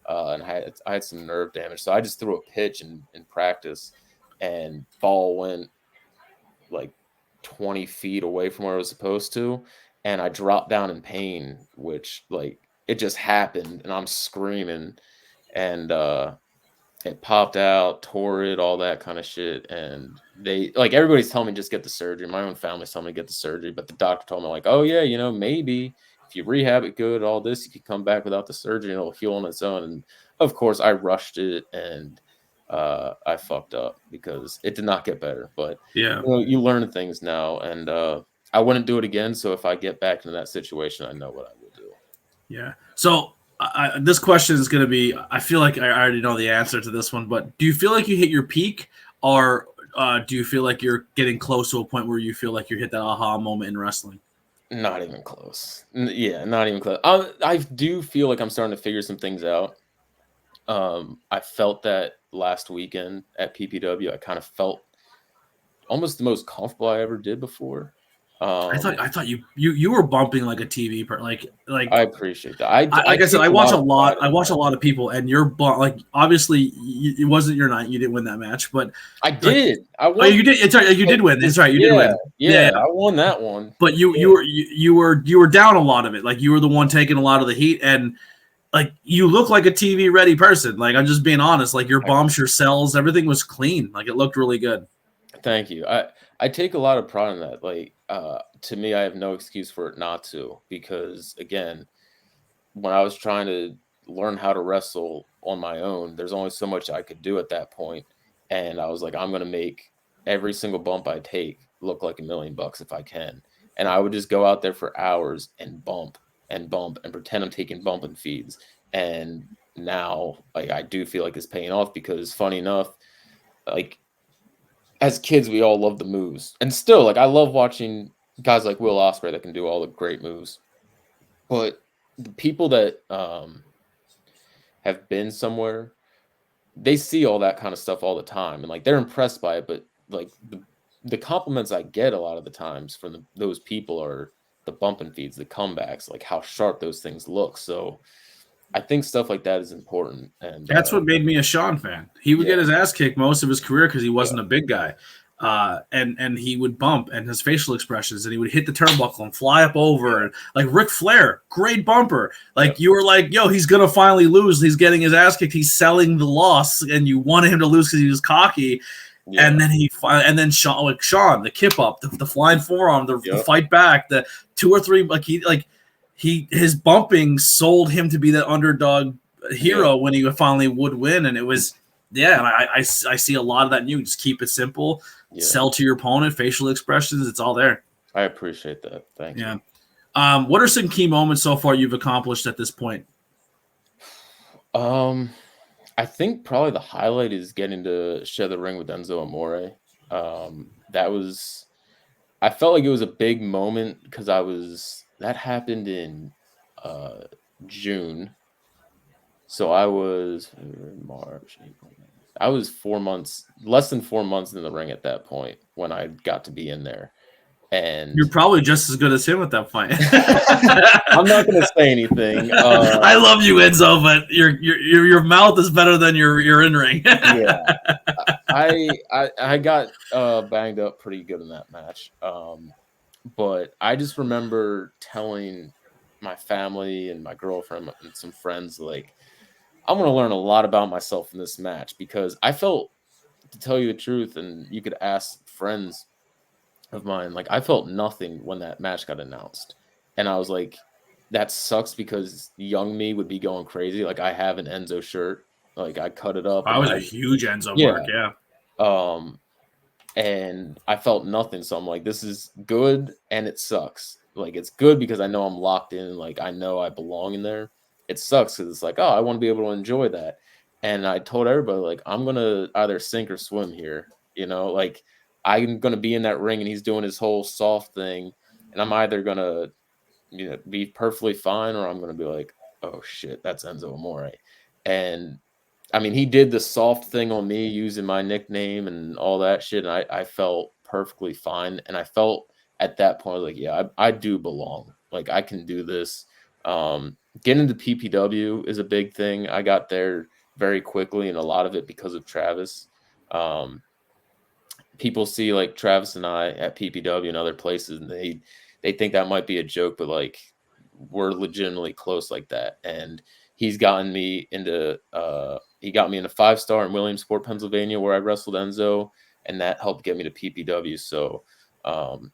B: and I had some nerve damage. So I just threw a pitch in practice, and ball went like 20 feet away from where I was supposed to, and I dropped down in pain, which like it just happened, and I'm screaming, and it popped out, tore it, all that kind of shit. And they like everybody's telling me just get the surgery. My own family's telling me to get the surgery, but the doctor told me like, oh yeah, maybe if you rehab it good, all this, you could come back without the surgery and it'll heal on its own. And of course, I rushed it and I fucked up because it did not get better. But
A: Yeah.
B: you learn things now, and I wouldn't do it again. So if I get back into that situation, I know what I will do.
A: Yeah. So this question is going to be, I feel like I already know the answer to this one, but do you feel like you hit your peak, or do you feel like you're getting close to a point where you feel like you hit that aha moment in wrestling?
B: Not even close. Yeah, not even close. I do feel like I'm starting to figure some things out. I felt that last weekend at PPW. I kind of felt almost the most comfortable I ever did before.
A: I thought you were bumping like a TV like
B: I appreciate that. I
A: like I said,
B: take
A: I
B: a
A: watch
B: lot
A: a
B: of
A: lot.
B: pride
A: I
B: in
A: watch a
B: that.
A: lot of people, and you're like obviously it wasn't your night. You didn't win that match, but
B: I
A: like,
B: did. I
A: oh,
B: won.
A: you did. It's right. You did win. It's right. You did
B: Yeah,
A: win. Yeah,
B: yeah.
A: yeah.
B: I won that one.
A: But you
B: Yeah.
A: you were down a lot of it. Like you were the one taking a lot of the heat, and like you look like a TV ready person. Like I'm just being honest. Like your bumps, your cells, everything was clean. Like it looked really good.
B: Thank you. I take a lot of pride in that. Like, to me, I have no excuse for it not to, because again, when I was trying to learn how to wrestle on my own, there's only so much I could do at that point. And I was like, I'm gonna make every single bump I take look like $1,000,000 if I can. And I would just go out there for hours and bump and pretend I'm taking bump and feeds. And now like I do feel like it's paying off, because funny enough, like as kids, we all love the moves, and still, like I love watching guys like Will Ospreay that can do all the great moves. But the people that have been somewhere, they see all that kind of stuff all the time, and like they're impressed by it. But like the compliments I get a lot of the times from those people are the bump and feeds, the comebacks, like how sharp those things look. So I think stuff like that is important. And
A: That's what made me a Sean fan. He would
B: yeah,
A: get his ass kicked most of his career because he
B: yeah,
A: wasn't a big guy. And he would bump, and his facial expressions, and he would hit the turnbuckle and fly up over, and like Ric Flair, great bumper. Like
B: yeah,
A: you were like, yo, he's gonna finally lose. He's getting his ass kicked. He's selling the loss, and you wanted him to lose because he was cocky.
B: yeah,
A: And then Sean, like Sean, the kip up, the flying forearm, the
B: yeah,
A: fight back, the 2 or 3, his bumping sold him to be that underdog
B: yeah,
A: hero when he finally would win, and it was and I see a lot of that in you. Just keep it simple,
B: yeah.
A: sell to your opponent, facial expressions, it's all there.
B: I appreciate that. Thank
A: Yeah.
B: you.
A: What are some key moments so far you've accomplished at this point?
B: I think probably the highlight is getting to share the ring with Enzo Amore. I felt like it was a big moment because that happened in June. So I was March, April, May. I was less than 4 months in the ring at that point when I got to be in there. And
A: You're probably just as good as him at that point.
B: I'm not going to say anything.
A: I love you, Enzo, but your mouth is better than your in ring.
B: Yeah, I got banged up pretty good in that match. But I just remember telling my family and my girlfriend and some friends, like, I'm going to learn a lot about myself in this match, because I felt, to tell you the truth, and you could ask friends of mine, like I felt nothing when that match got announced. And I was like, that sucks because young me would be going crazy. Like I have an Enzo shirt, like I cut it up
A: I
B: and
A: was a huge Enzo
B: yeah.
A: mark. Yeah.
B: And I felt nothing. So I'm like, this is good and it sucks. Like it's good because I know I'm locked in, like I know I belong in there. It sucks because it's like, oh, I want to be able to enjoy that. And I told everybody, like, I'm gonna either sink or swim here, like I'm gonna be in that ring and he's doing his whole soft thing, and I'm either gonna, be perfectly fine, or I'm gonna be like, oh shit, that's Enzo Amore. And I mean, he did the soft thing on me using my nickname and all that shit. And I felt perfectly fine. And I felt at that point, like, yeah, I do belong. Like, I can do this. Getting into PPW is a big thing. I got there very quickly, and a lot of it because of Travis. People see like Travis and I at PPW and other places, and they think that might be a joke, but like we're legitimately close like that. And he's gotten me into he got me into 5-star in Williamsport, Pennsylvania, where I wrestled Enzo, and that helped get me to PPW. So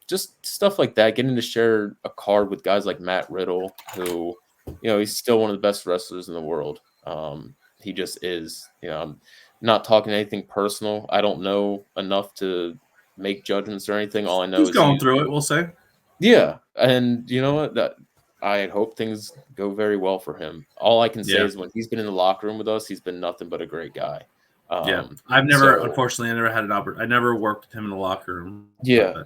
B: just stuff like that, getting to share a card with guys like Matt Riddle, who, he's still one of the best wrestlers in the world. He just is. I'm not talking anything personal. I don't know enough to make judgments or anything. All I know
A: He's
B: is
A: going through it, we'll say.
B: yeah. And you know what? That I hope things go very well for him. All I can say is when he's been in the locker room with us, he's been nothing but a great guy.
A: Unfortunately, I never had an opportunity. I never worked with him in the locker room.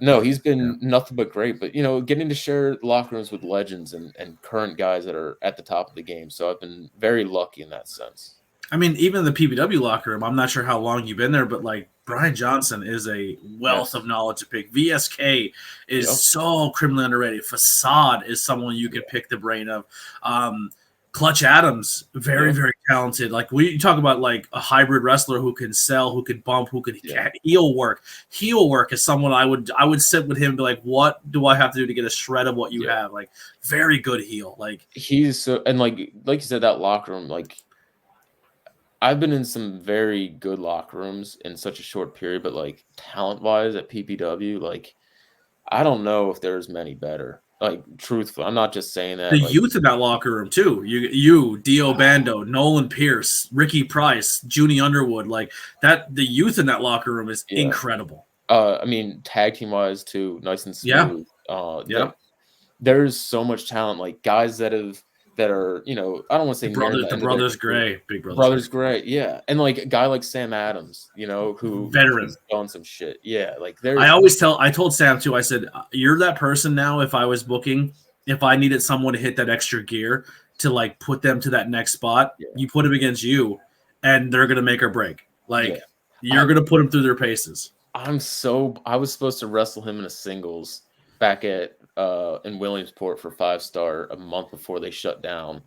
B: No, he's been nothing but great. But getting to share locker rooms with legends and current guys that are at the top of the game. So I've been very lucky in that sense.
A: I mean, even the PPW locker room, I'm not sure how long you've been there, but like Brian Johnson is a wealth of knowledge to pick. VSK is so criminally underrated. Facade is someone you could pick the brain of. Clutch Adams, very, very talented. Like we talk about like a hybrid wrestler who can sell, who can bump, who can heel work. Heel work is someone I would sit with him and be like, what do I have to do to get a shred of what you have? Like very good heel. Like
B: he's so, and like you said, that locker room, like I've been in some very good locker rooms in such a short period, but like talent wise at PPW, like I don't know if there's many better. Like truthfully, I'm not just saying that.
A: The youth in that locker room too. You, Dio Bando, Nolan Pierce, Ricky Price, Junie Underwood, like that. The youth in that locker room is incredible.
B: I mean, tag team wise too, nice and smooth. There's so much talent. Like guys that are, I don't want to say
A: the Brothers Gray, Big
B: Brothers Gray, yeah, and like a guy like Sam Adams, who
A: veteran
B: done some shit, Like
A: I told Sam too. I said, you're that person now. If I was booking, if I needed someone to hit that extra gear to like put them to that next spot, you put them against you, and they're gonna make or break. Like you're gonna put them through their paces.
B: I was supposed to wrestle him in a singles back at in Williamsport for 5-star a month before they shut down.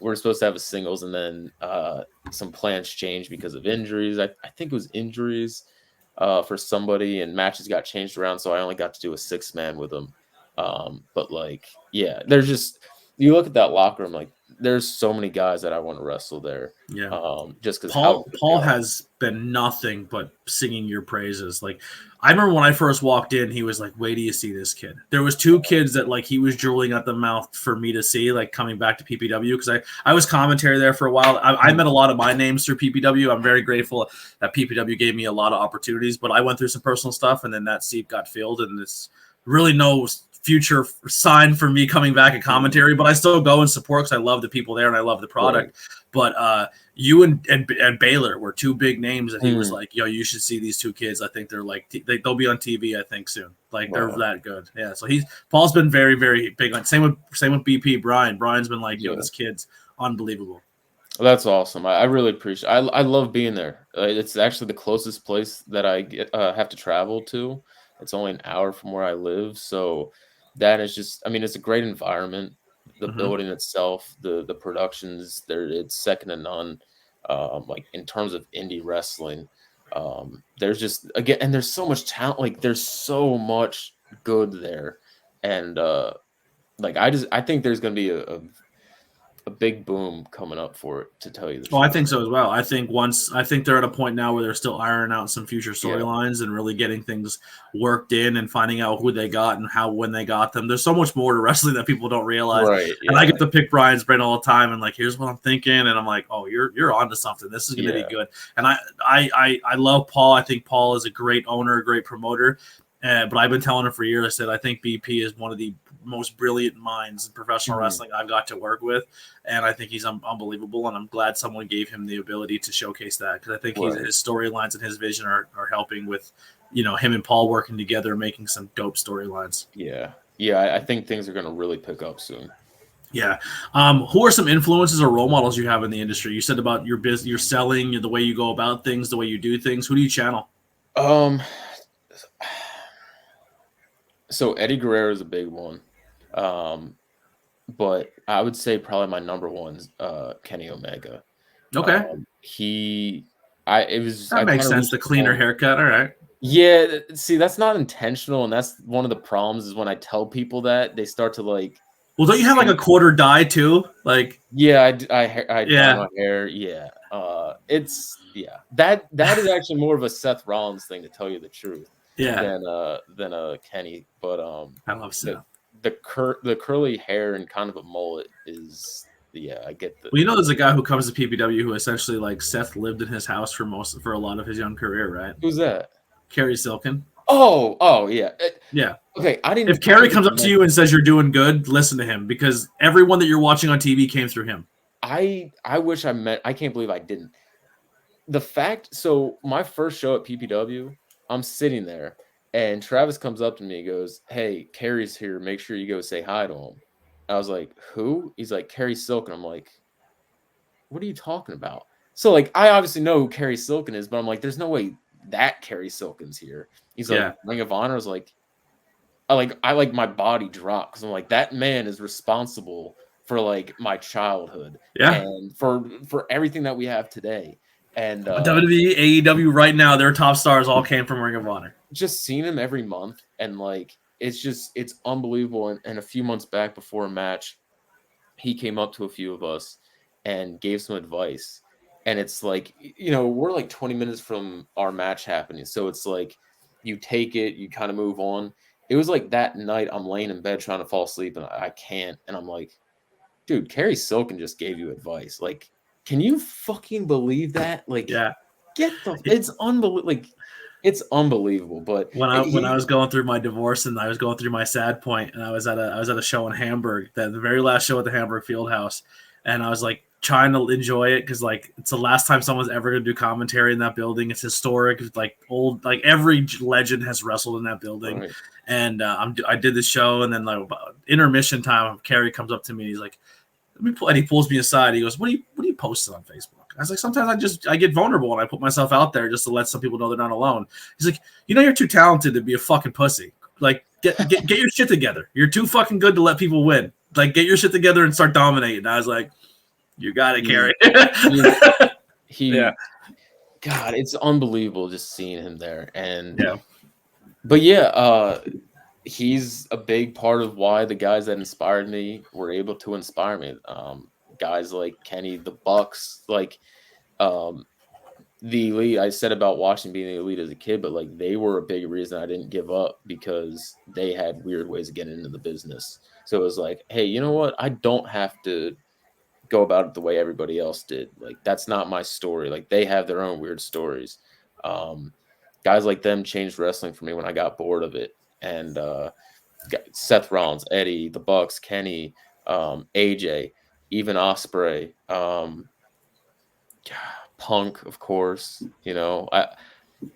B: We were supposed to have a singles, and then some plans changed because of injuries. I think it was injuries for somebody, and matches got changed around, so I only got to do a 6-man with him. But like, there's just, you look at that locker room, like there's so many guys that I want to wrestle there. Just because
A: Paul has been nothing but singing your praises. Like I remember when I first walked in, he was like, wait till you see this kid. There was 2 kids that like he was drooling at the mouth for me to see, like coming back to PPW, because I was commentary there for a while. I met a lot of my names through PPW. I'm very grateful that PPW gave me a lot of opportunities, but I went through some personal stuff, and then that seat got filled, and it's really no future sign for me coming back at commentary, but I still go and support because I love the people there and I love the product. But you and Baylor were 2 big names that he was like, yo, you should see these 2 kids. I think they're like they'll be on TV, I think, soon. Like they're that good. Yeah. So Paul's been very, very big on. Same with BP. Brian's been like, yo, this kid's unbelievable.
B: Well, that's awesome. I really appreciate. I love being there. It's actually the closest place that I have to travel to. It's only an hour from where I live, so that is just. I mean, it's a great environment. The building itself, the productions, it's second to none. Like in terms of indie wrestling, there's just and there's so much talent. Like there's so much good there, and like I think there's gonna be a a big boom coming up for it, to tell you the
A: Well, I
B: truth.
A: think so as well. I think they're at a point now where they're still ironing out some future storylines and really getting things worked in and finding out who they got and when they got them. There's so much more to wrestling that people don't realize.
B: Right. Yeah.
A: And I get to pick Brian's brain all the time and like, here's what I'm thinking, and I'm like, oh, you're onto something. This is going to be good. And I love Paul. I think Paul is a great owner, a great promoter. But I've been telling him for years. I said I think BP is one of the most brilliant minds in professional wrestling I've got to work with, and I think he's unbelievable. And I'm glad someone gave him the ability to showcase that, because I think his storylines and his vision are helping with, him and Paul working together, making some dope storylines.
B: Yeah, I think things are going to really pick up soon.
A: Yeah. Who are some influences or role models you have in the industry? You said about your business, your selling, the way you go about things, the way you do things. Who do you channel?
B: So Eddie Guerrero is a big one. But I would say probably my number one's Kenny Omega.
A: Okay. That makes sense. The cleaner haircut. All right.
B: Yeah. See, that's not intentional. And that's one of the problems is when I tell people that, they start to like.
A: Well, don't you have like a quarter dye too? Like.
B: Yeah, I dye my hair. Yeah. That is actually more of a Seth Rollins thing, to tell you the truth.
A: Yeah.
B: Than Kenny. But
A: I love Seth.
B: The curly hair and kind of a mullet is I get the.
A: Well, there's a guy who comes to PPW who essentially like Seth lived in his house for a lot of his young career, right?
B: Who's that?
A: Kerry Silkin.
B: Oh yeah.
A: Yeah.
B: Okay,
A: If Kerry comes up to you and says you're doing good, listen to him, because everyone that you're watching on TV came through him.
B: I wish I met. I can't believe I didn't. So my first show at PPW, I'm sitting there. And Travis comes up to me and goes, "Hey, Kerry's here. Make sure you go say hi to him." I was like, "Who?" He's like, "Kerry Silkin." I'm like, "What are you talking about?" So like, I obviously know who Kerry Silkin is, but I'm like, "There's no way that Kerry Silkin's here." He's like, "Ring of Honor." I was like, I like my body dropped, because I'm like, that man is responsible for like my childhood, and for everything that we have today. And
A: WWE, AEW right now, their top stars all came from Ring of Honor.
B: Just seeing him every month, and like it's unbelievable. And a few months back, before a match, he came up to a few of us and gave some advice. And it's like, we're like 20 minutes from our match happening, so it's like you take it, you kind of move on. It was like that night I'm laying in bed trying to fall asleep and I can't, and I'm like, dude, Kerry Silkin just gave you advice. Like, can you fucking believe that? Like, it's unbelievable. Like, it's unbelievable. But
A: when I was going through my divorce and I was going through my sad point, and I was at a show in Hamburg, the very last show at the Hamburg Fieldhouse, and I was like trying to enjoy it, because like it's the last time someone's ever going to do commentary in that building. It's historic. It's like old, like every legend has wrestled in that building. Right. And I did the show, and then like intermission time, Kerry comes up to me and he's like, and he pulls me aside. He goes, "What are you posting on Facebook?" I was like, "Sometimes I get vulnerable and I put myself out there just to let some people know they're not alone." He's like, "You're too talented to be a fucking pussy. Like, get your shit together. You're too fucking good to let people win. Like, get your shit together and start dominating." And I was like, "You got it, Kerry."
B: God, it's unbelievable just seeing him there. And
A: but
B: he's a big part of why the guys that inspired me were able to inspire me. Guys like Kenny, the Bucks, like the Elite. I said about watching being the Elite as a kid, but like they were a big reason I didn't give up, because they had weird ways of getting into the business. So it was like, hey, you know what? I don't have to go about it the way everybody else did. Like, that's not my story. Like, they have their own weird stories. Guys like them changed wrestling for me when I got bored of it. And Seth Rollins, Eddie, the Bucks, Kenny, AJ, even Ospreay, Punk, of course.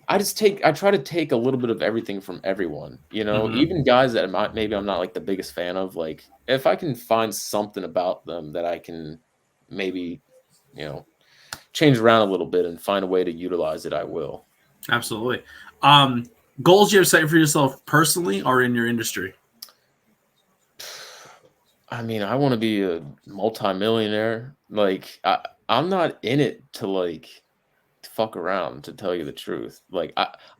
B: I try to take a little bit of everything from everyone. Even guys that maybe I'm not like the biggest fan of. Like, if I can find something about them that I can maybe change around a little bit and find a way to utilize it, I will.
A: Absolutely. Goals you have set for yourself personally or in your industry?
B: I mean, I want to be a multimillionaire. Like, I'm not in it to fuck around, to tell you the truth. Like,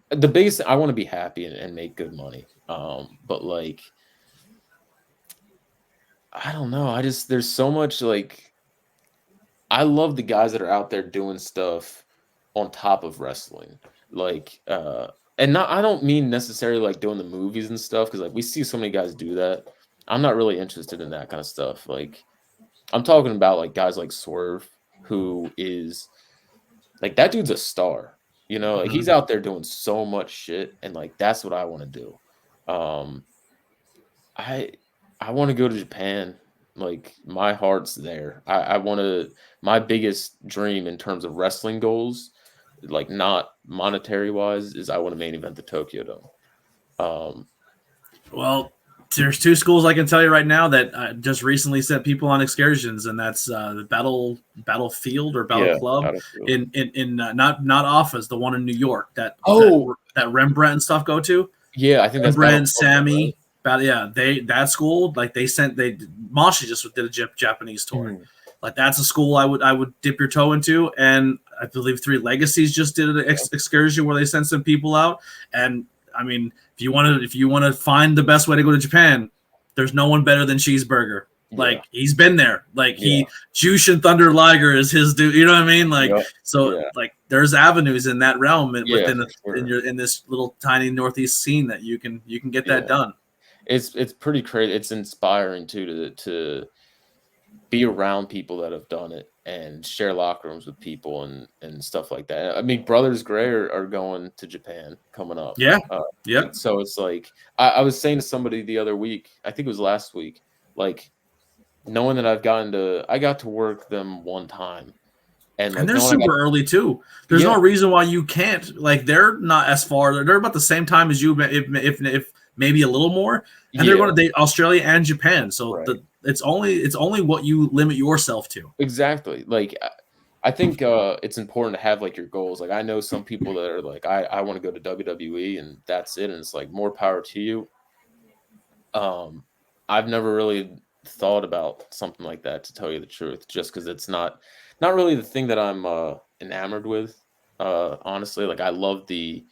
B: the biggest thing, I want to be happy and make good money. But like, I don't know. There's so much like I love the guys that are out there doing stuff on top of wrestling. Like, and not, I don't mean necessarily like doing the movies and stuff, because like we see so many guys do that. I'm not really interested in that kind of stuff. Like, I'm talking about like guys like Swerve, who is like, that dude's a star. You know, like he's
A: Mhm.
B: out there doing so much shit, and like that's what I want to do. Um, I I want to go to Japan. Like my heart's there. I want to. My biggest dream in terms of wrestling goals, like not monetary wise, is I want to main event the Tokyo Dome. Um,
A: Well, there's two schools I can tell you right now that just recently sent people on excursions, and that's the Battlefield or Battle
B: yeah,
A: Club
B: Battlefield.
A: in not Office, the one in New York
B: Oh,
A: that Rembrandt and stuff go to.
B: yeah, I think that's
A: Rembrandt,
B: Battlefield, right?
A: Sammy, yeah, that school like they Mashi just did a Japanese tour.
B: Mhm.
A: Like that's a school I would dip your toe into, and I believe Three Legacies just did an excursion where they sent some people out. And I mean, if you want to find the best way to go to Japan, there's no one better than Cheeseburger.
B: Yeah,
A: Like he's been there. Like
B: yeah,
A: Jushin Thunder Liger is his dude. You know what I mean? Like
B: yep,
A: so,
B: yeah,
A: like there's avenues in that realm
B: yeah,
A: within
B: for sure.
A: in this little tiny Northeast scene that you can get that
B: Yeah,
A: done.
B: it's pretty crazy. It's inspiring too to be around people that have done it and share locker rooms with people and stuff like that. I mean, Brothers Gray are going to Japan coming up.
A: Yeah.
B: And
A: Yep.
B: so it's like I was saying to somebody the other week, I think it was last week, like knowing that I got to work them one time, and
A: And
B: like
A: they're
B: knowing I got
A: super early too. There's
B: yeah
A: no reason why you can't. Like they're not as far. They're about the same time as you, if maybe a little more. And they're
B: yeah
A: going to date Australia and Japan. So
B: right.
A: it's only what you limit yourself to.
B: Exactly. Like I think it's important to have like your goals. Like I know some people that are like I want to go to WWE and that's it, and it's like more power to you. I've never really thought about something like that, to tell you the truth, just because it's not really the thing that I'm enamored with. Honestly, like I love the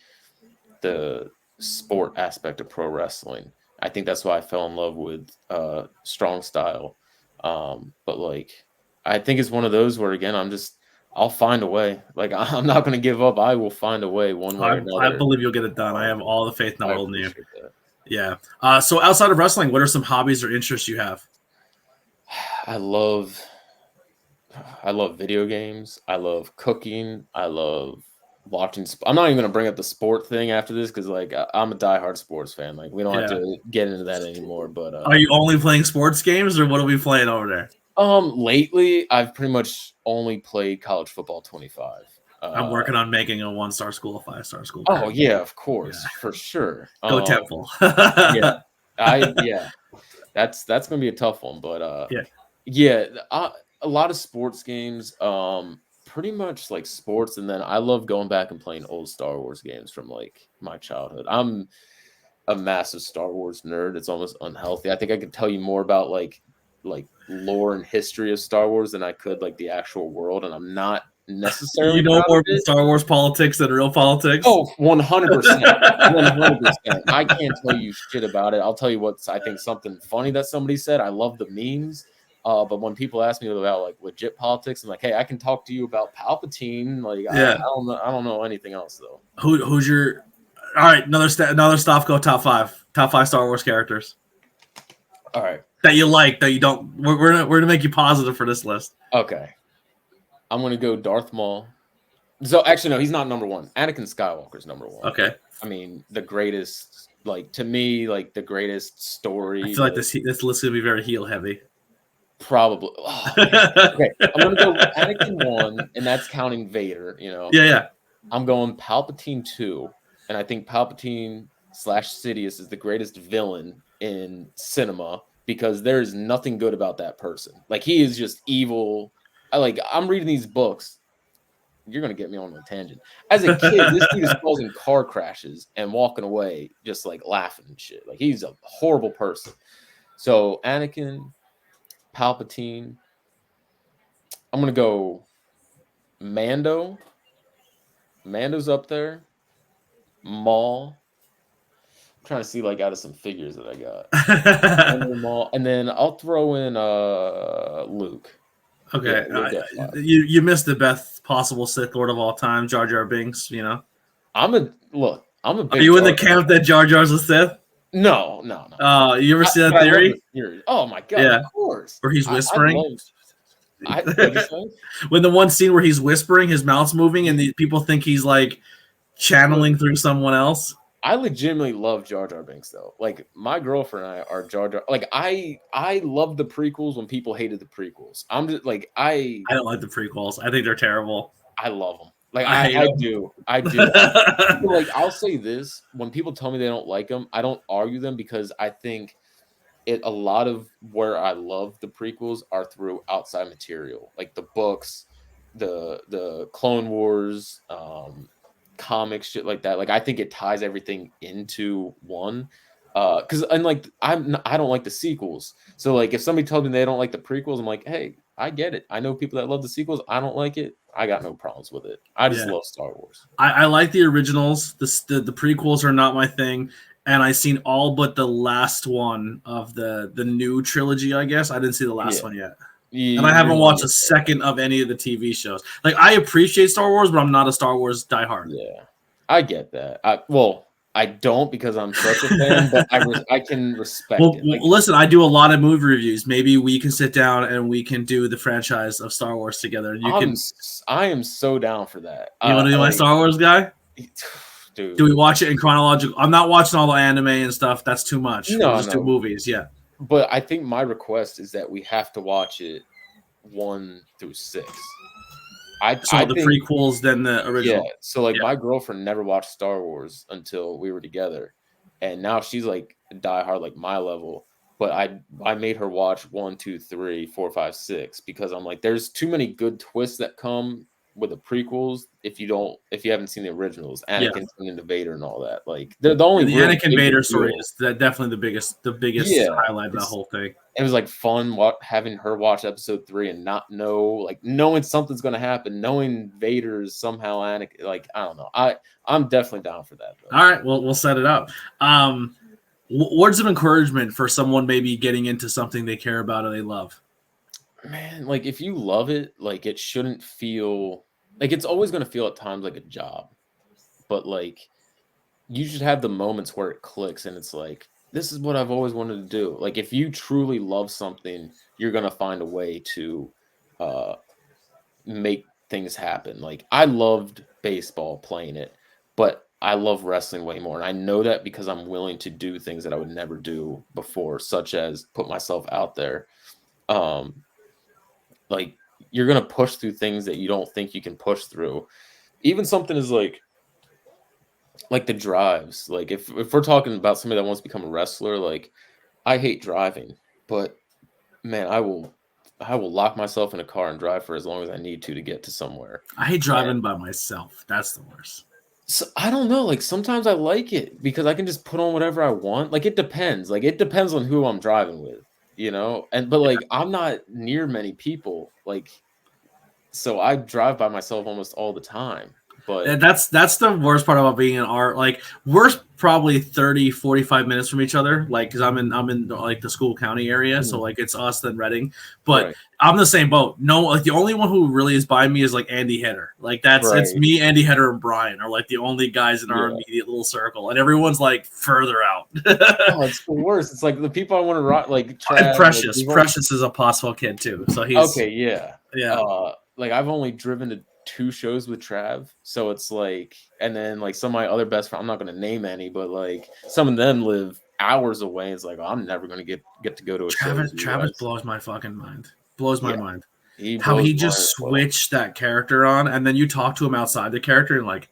B: sport aspect of pro wrestling. I think that's why I fell in love with strong style. But like I think it's one of those where again I'll find a way. Like I'm not going to give up. I will find a way one way or
A: I
B: another.
A: believe you'll get it done. I have
B: Um,
A: all the faith in the
B: I
A: world in you.
B: appreciate that.
A: Yeah. So outside of wrestling, what are some hobbies or interests you have?
B: I love I love video games. I love cooking. I love watching. I'm not even going to bring up the sport thing after this because, like, I'm a diehard sports fan. Like, we don't have
A: Yeah.
B: to get into that anymore. But
A: Are you only playing sports games, or what are we playing over there?
B: lately I've pretty much only played college football 25.
A: I'm working on making a 1-star school a 5-star school.
B: Oh
A: Currently.
B: yeah, of
A: Yeah.
B: course, for sure.
A: Go Temple.
B: Yeah, yeah, that's gonna be a tough one, but
A: Yeah.
B: yeah, a lot of sports games, pretty much like sports, and then I love going back and playing old Star Wars games from like my childhood. I'm a massive Star Wars nerd. It's almost unhealthy. I think I could tell you more about like lore and history of Star Wars than I could like the actual world, and I'm not
A: You
B: necessarily
A: know
B: proud
A: more
B: of
A: about
B: it.
A: Star Wars politics than real politics.
B: Oh, 100%. 100%. I can't tell you shit about it. I'll tell you what I think something funny that somebody said. I love the memes. But when people ask me about like legit politics, I'm like, hey, I can talk to you about Palpatine. Like, I
A: Yeah.
B: don't know. I don't know anything else though.
A: Who's your? All right, another Stofko top five Star Wars characters
B: All right.
A: that you like that you don't. We're gonna make you positive for this list.
B: Okay. I'm gonna go Darth Maul. So actually, no, he's not number one. Anakin Skywalker's number one.
A: Okay.
B: I mean, the greatest, like to me, like the greatest story.
A: I feel like this list is gonna be very heel heavy.
B: Probably. Oh, okay, I'm gonna go Anakin 1, and that's counting Vader. You know.
A: Yeah.
B: I'm going Palpatine 2, and I think Palpatine / Sidious is the greatest villain in cinema because there is nothing good about that person. Like he is just evil. I'm reading these books. You're gonna get me on a tangent. As a kid, this dude is causing car crashes and walking away just like laughing and shit. Like he's a horrible person. So Anakin, Palpatine. I'm gonna go Mando. Mando's up there. Maul. I'm trying to see like out of some figures that I got. Mando, Maul, and then I'll throw in Luke.
A: Okay,
B: we'll get 5.
A: you missed the best possible Sith Lord of all time, Jar Jar Binks. You know,
B: I'm a
A: are
B: big
A: you in the
B: Jar Jar
A: camp that Jar Jar's a Sith?
B: No.
A: You ever see that
B: But I love
A: theory?
B: the theory. Oh my god,
A: Yeah,
B: of course.
A: where he's
B: I
A: whispering.
B: love. What'd you say?
A: When the one scene where he's whispering, his mouth's moving, and the people think he's like channeling through someone else.
B: I legitimately love Jar Jar Binks though. Like my girlfriend and I are Jar Jar. Like I love the prequels when people hated the prequels. I'm just like
A: I don't like the prequels. I think they're terrible.
B: I love them. Like
A: I hate
B: I
A: them.
B: do. I do. Like I'll say this: when people tell me they don't like them, I don't argue them because I think a lot of where I love the prequels are through outside material, like the books, the Clone Wars, comics, shit like that. Like I think it ties everything into one. Because unlike I don't like the sequels. So like if somebody tells me they don't like the prequels, I'm like, hey, I get it. I know people that love the sequels. I don't like it. I got no problems with it. I just love Star Wars.
A: I like the originals. The prequels are not my thing, and I seen all but the last one of the new trilogy. I guess I didn't see the last one yet, and I haven't watched a second of any of the TV shows. Like I appreciate Star Wars, but I'm not a Star Wars diehard.
B: Yeah, I get that. I don't because I'm such a fan, but I can respect it. Like,
A: Listen, I do a lot of movie reviews. Maybe we can sit down and we can do the franchise of Star Wars together.
B: I am so down for that.
A: You want to be my Star Wars guy?
B: Dude.
A: Do we watch it in chronological? I'm not watching all the anime and stuff. That's too much.
B: No,
A: we'll just do movies. Yeah.
B: But I think my request is that we have to watch it 1 through 6. I
A: the prequels, then the original.
B: Yeah. So like my girlfriend never watched Star Wars until we were together, and now she's like diehard, like my level. But I made her watch 1, 2, 3, 4, 5, 6 because I'm like, there's too many good twists that come with the prequels if you haven't seen the originals, Anakin turning into Vader and all that. Like the only
A: the Anakin Vader story is definitely the biggest highlight of the whole thing.
B: It was like fun having her watch episode 3 and not knowing something's gonna happen, knowing Vader's somehow Anakin. Like I don't know, I'm definitely down for that. Though.
A: All right, well we'll set it up. Words of encouragement for someone maybe getting into something they care about or they love.
B: Man, like if you love it, like it shouldn't feel like it's always going to feel at times like a job, but like you should have the moments where it clicks and it's like, this is what I've always wanted to do. Like if you truly love something, you're going to find a way to make things happen. Like I loved baseball playing it, but I love wrestling way more. And I know that because I'm willing to do things that I would never do before, such as put myself out there. Like you're going to push through things that you don't think you can push through. Even something is like the drives. Like if we're talking about somebody that wants to become a wrestler, like I hate driving, but man, I will lock myself in a car and drive for as long as I need to get to somewhere.
A: I hate driving by myself. That's the worst.
B: So I don't know. Like sometimes I like it because I can just put on whatever I want. Like it depends. Like it depends on who I'm driving with. But like I'm not near many people, like so I drive by myself almost all the time. But
A: that's the worst part about being in art. Like we're probably 30-45 minutes from each other, like because I'm in like the School County area, so like it's us then Reading, but I'm the same boat. No, like the only one who really is by me is like Andy Header. Like it's me, Andy Header, and Brian are like the only guys in our immediate little circle, and everyone's like further out.
B: Oh, it's the worst. It's like the people I want to rock, like
A: Trav, Precious. Precious is a possible kid too, so he's
B: okay. Yeah. Like I've only driven to 2 shows with Trav, so it's like, and then like some of my other best friends, I'm not going to name any, but like some of them live hours away. It's like, oh, I'm never going to get to go to a show.
A: Travis blows my fucking mind. Blows my mind. How he just switched that character on, and then you talk to him outside the character and like,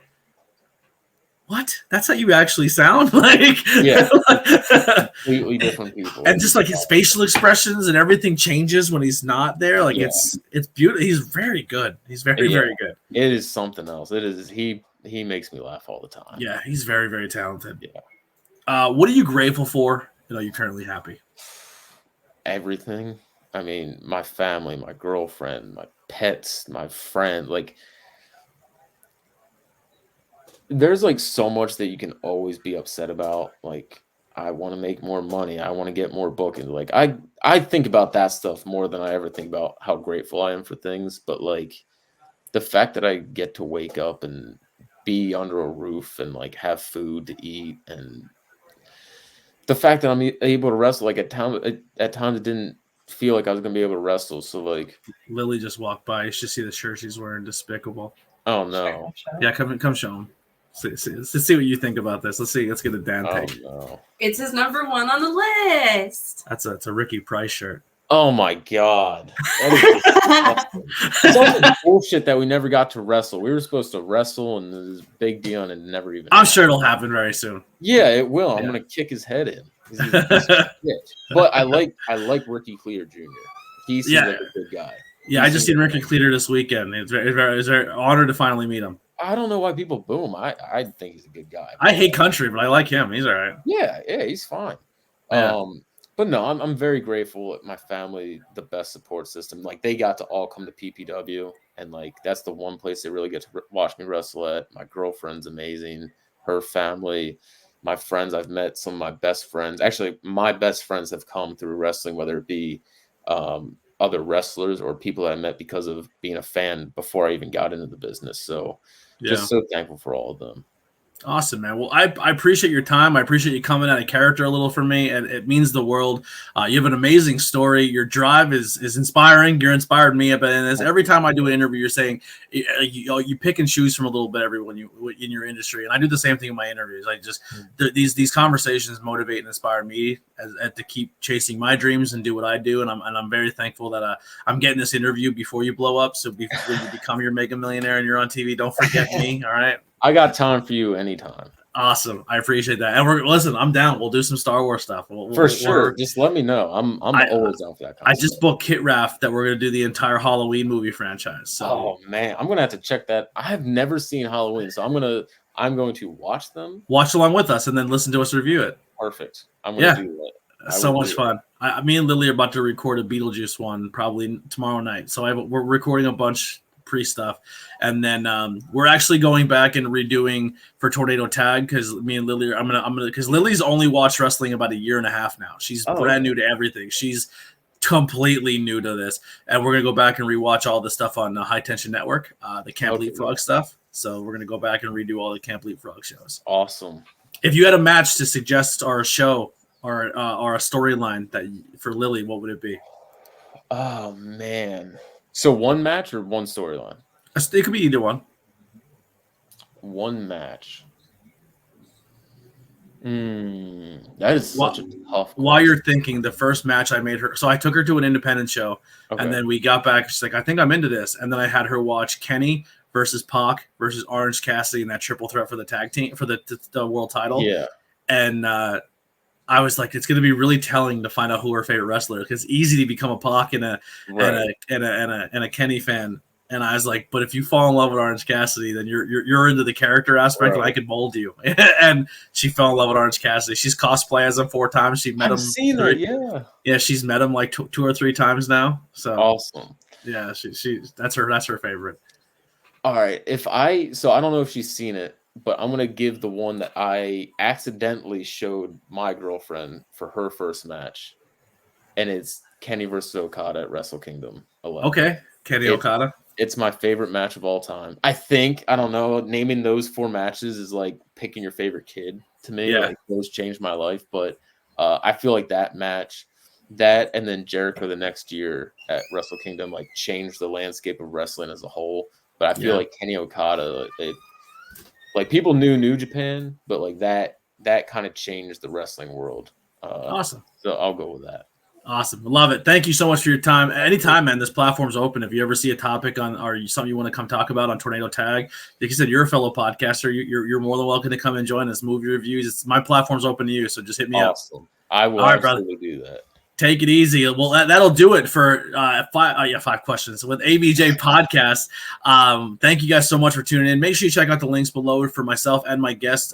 A: what? That's how you actually sound? Like,
B: completely different people.
A: And just like his facial expressions and everything changes when he's not there. Like it's beautiful. He's very good. He's very good.
B: It is something else. It is. He makes me laugh all the time.
A: Yeah, he's very, very talented. Yeah. What are you grateful for? Are you currently happy?
B: Everything. I mean, my family, my girlfriend, my pets, my friend, like. There's like so much that you can always be upset about. Like I want to make more money. I want to get more bookings. Like I think about that stuff more than I ever think about how grateful I am for things. But like the fact that I get to wake up and be under a roof and like have food to eat, and the fact that I'm able to wrestle, like at times it didn't feel like I was gonna be able to wrestle. So like,
A: Lily just walked by. You should see the shirt she's wearing. Despicable.
B: oh no,
A: Yeah, come show him. Let's see what you think about this. Let's get a Dan
B: oh
A: take.
B: no,
C: It's his number one on the list.
A: That's a Ricky Price shirt.
B: oh my god, that is it's all the bullshit that we never got to wrestle. We were supposed to wrestle, and this big deal, and it never even.
A: I'm sure it'll happen very soon.
B: Yeah, it will. I'm
A: Yeah.
B: gonna kick his head in. He's a piece of shit. But I like Ricky Clear Jr. He seems like a good guy.
A: Yeah, I just seen Ricky Cleater this weekend. It's very honored to finally meet him.
B: I don't know why people boo him. I think he's a good guy.
A: I hate country, but I like him. He's all right.
B: Yeah, he's fine.
A: Yeah.
B: But no, I'm very grateful at my family, the best support system. Like they got to all come to PPW, and like that's the one place they really get to watch me wrestle at. My girlfriend's amazing. Her family, my friends, I've met some of my best friends. Actually, my best friends have come through wrestling, whether it be other wrestlers or people that I met because of being a fan before I even got into the business. So just so thankful for all of them.
A: Awesome, man. Well, I appreciate your time. I appreciate you coming out of character a little for me, and it means the world. You have an amazing story. Your drive is inspiring. You're inspired me, but every time I do an interview, you're saying you pick and choose from a little bit everyone in your industry, and I do the same thing in my interviews. I just these conversations motivate and inspire me to keep chasing my dreams and do what I do, and I'm very thankful that I'm getting this interview before you blow up. So when you become your mega millionaire and you're on TV, don't forget me. All right.
B: I got time for you anytime.
A: Awesome. I appreciate that. And listen, I'm down. We'll do some Star Wars stuff.
B: For sure. Just let me know. I'm always down for that kind of
A: stuff. Just booked Kit Raff that we're going to do the entire Halloween movie franchise. So.
B: Oh man, I'm going to have to check that. I have never seen Halloween, so I'm going to watch them.
A: Watch along with us and then listen to us review it.
B: Perfect. I'm going to do that.
A: So much fun. Me and Lily are about to record a Beetlejuice one probably tomorrow night. So we're recording a bunch pre-stuff, and then we're actually going back and redoing for Tornado Tag because me and Lily I'm gonna because Lily's only watched wrestling about a year and a half now. She's brand new to everything. She's completely new to this, and we're gonna go back and rewatch all the stuff on the High Tension Network, the Camp Leapfrog stuff. So we're gonna go back and redo all the Camp Leapfrog shows.
B: Awesome.
A: If you had a match to suggest or a show or a storyline that for Lily, what would it be?
B: Oh man. So one match or one storyline?
A: It could be either one.
B: One match. That is such a tough question.
A: While you're thinking, the first match I made her, so I took her to an independent show, and then we got back. She's like, I think I'm into this. And then I had her watch Kenny versus Pac versus Orange Cassidy in that triple threat for the tag team, for the world title.
B: Yeah.
A: And I was like, it's going to be really telling to find out who her favorite wrestler is, because it's easy to become a Pac and a Kenny fan. And I was like, but if you fall in love with Orange Cassidy, then you're into the character aspect, and I could mold you. And she fell in love with Orange Cassidy. She's cosplay as him 4 times. She met him.
B: I've seen her, yeah.
A: Yeah, she's met him like 2 or 3 times now. So
B: awesome.
A: Yeah, she that's her favorite.
B: All right, so I don't know if she's seen it, but I'm going to give the one that I accidentally showed my girlfriend for her first match. And it's Kenny versus Okada at Wrestle Kingdom 11.
A: Okay, Kenny Okada.
B: It's my favorite match of all time. I don't know, naming those 4 matches is like picking your favorite kid to me.
A: Yeah.
B: Like, those changed my life. But I feel like that match, that and then Jericho the next year at Wrestle Kingdom, like changed the landscape of wrestling as a whole. But I feel like Kenny Okada, like people knew New Japan, but like that kind of changed the wrestling world.
A: Awesome.
B: So I'll go with that.
A: Awesome. Love it. Thank you so much for your time. Anytime, man, this platform's open. If you ever see a topic on or something you want to come talk about on Tornado Tag, like you said, you're a fellow podcaster. You're more than welcome to come and join us, movie reviews. My platform's open to you, so just hit me up.
B: I will absolutely do that.
A: Take it easy. Well, that'll do it for 5 questions with ABJ Podcast. Thank you guys so much for tuning in. Make sure you check out the links below for myself and my guest.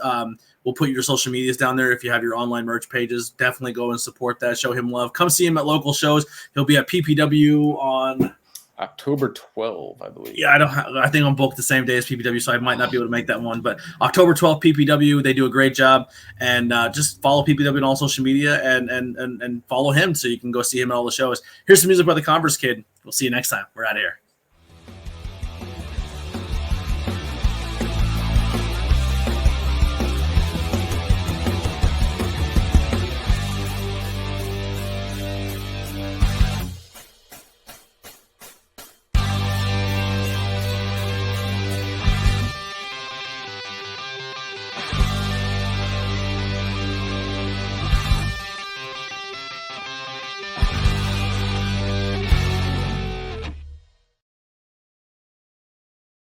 A: We'll put your social medias down there. If you have your online merch pages, definitely go and support that. Show him love. Come see him at local shows. He'll be at PPW on
B: October 12th, I believe.
A: Yeah, I think I'm booked the same day as PPW, so I might not be able to make that one. But October 12th, PPW, they do a great job, and just follow PPW on all social media and follow him so you can go see him at all the shows. Here's some music by the Converse Kid. We'll see you next time. We're out of here.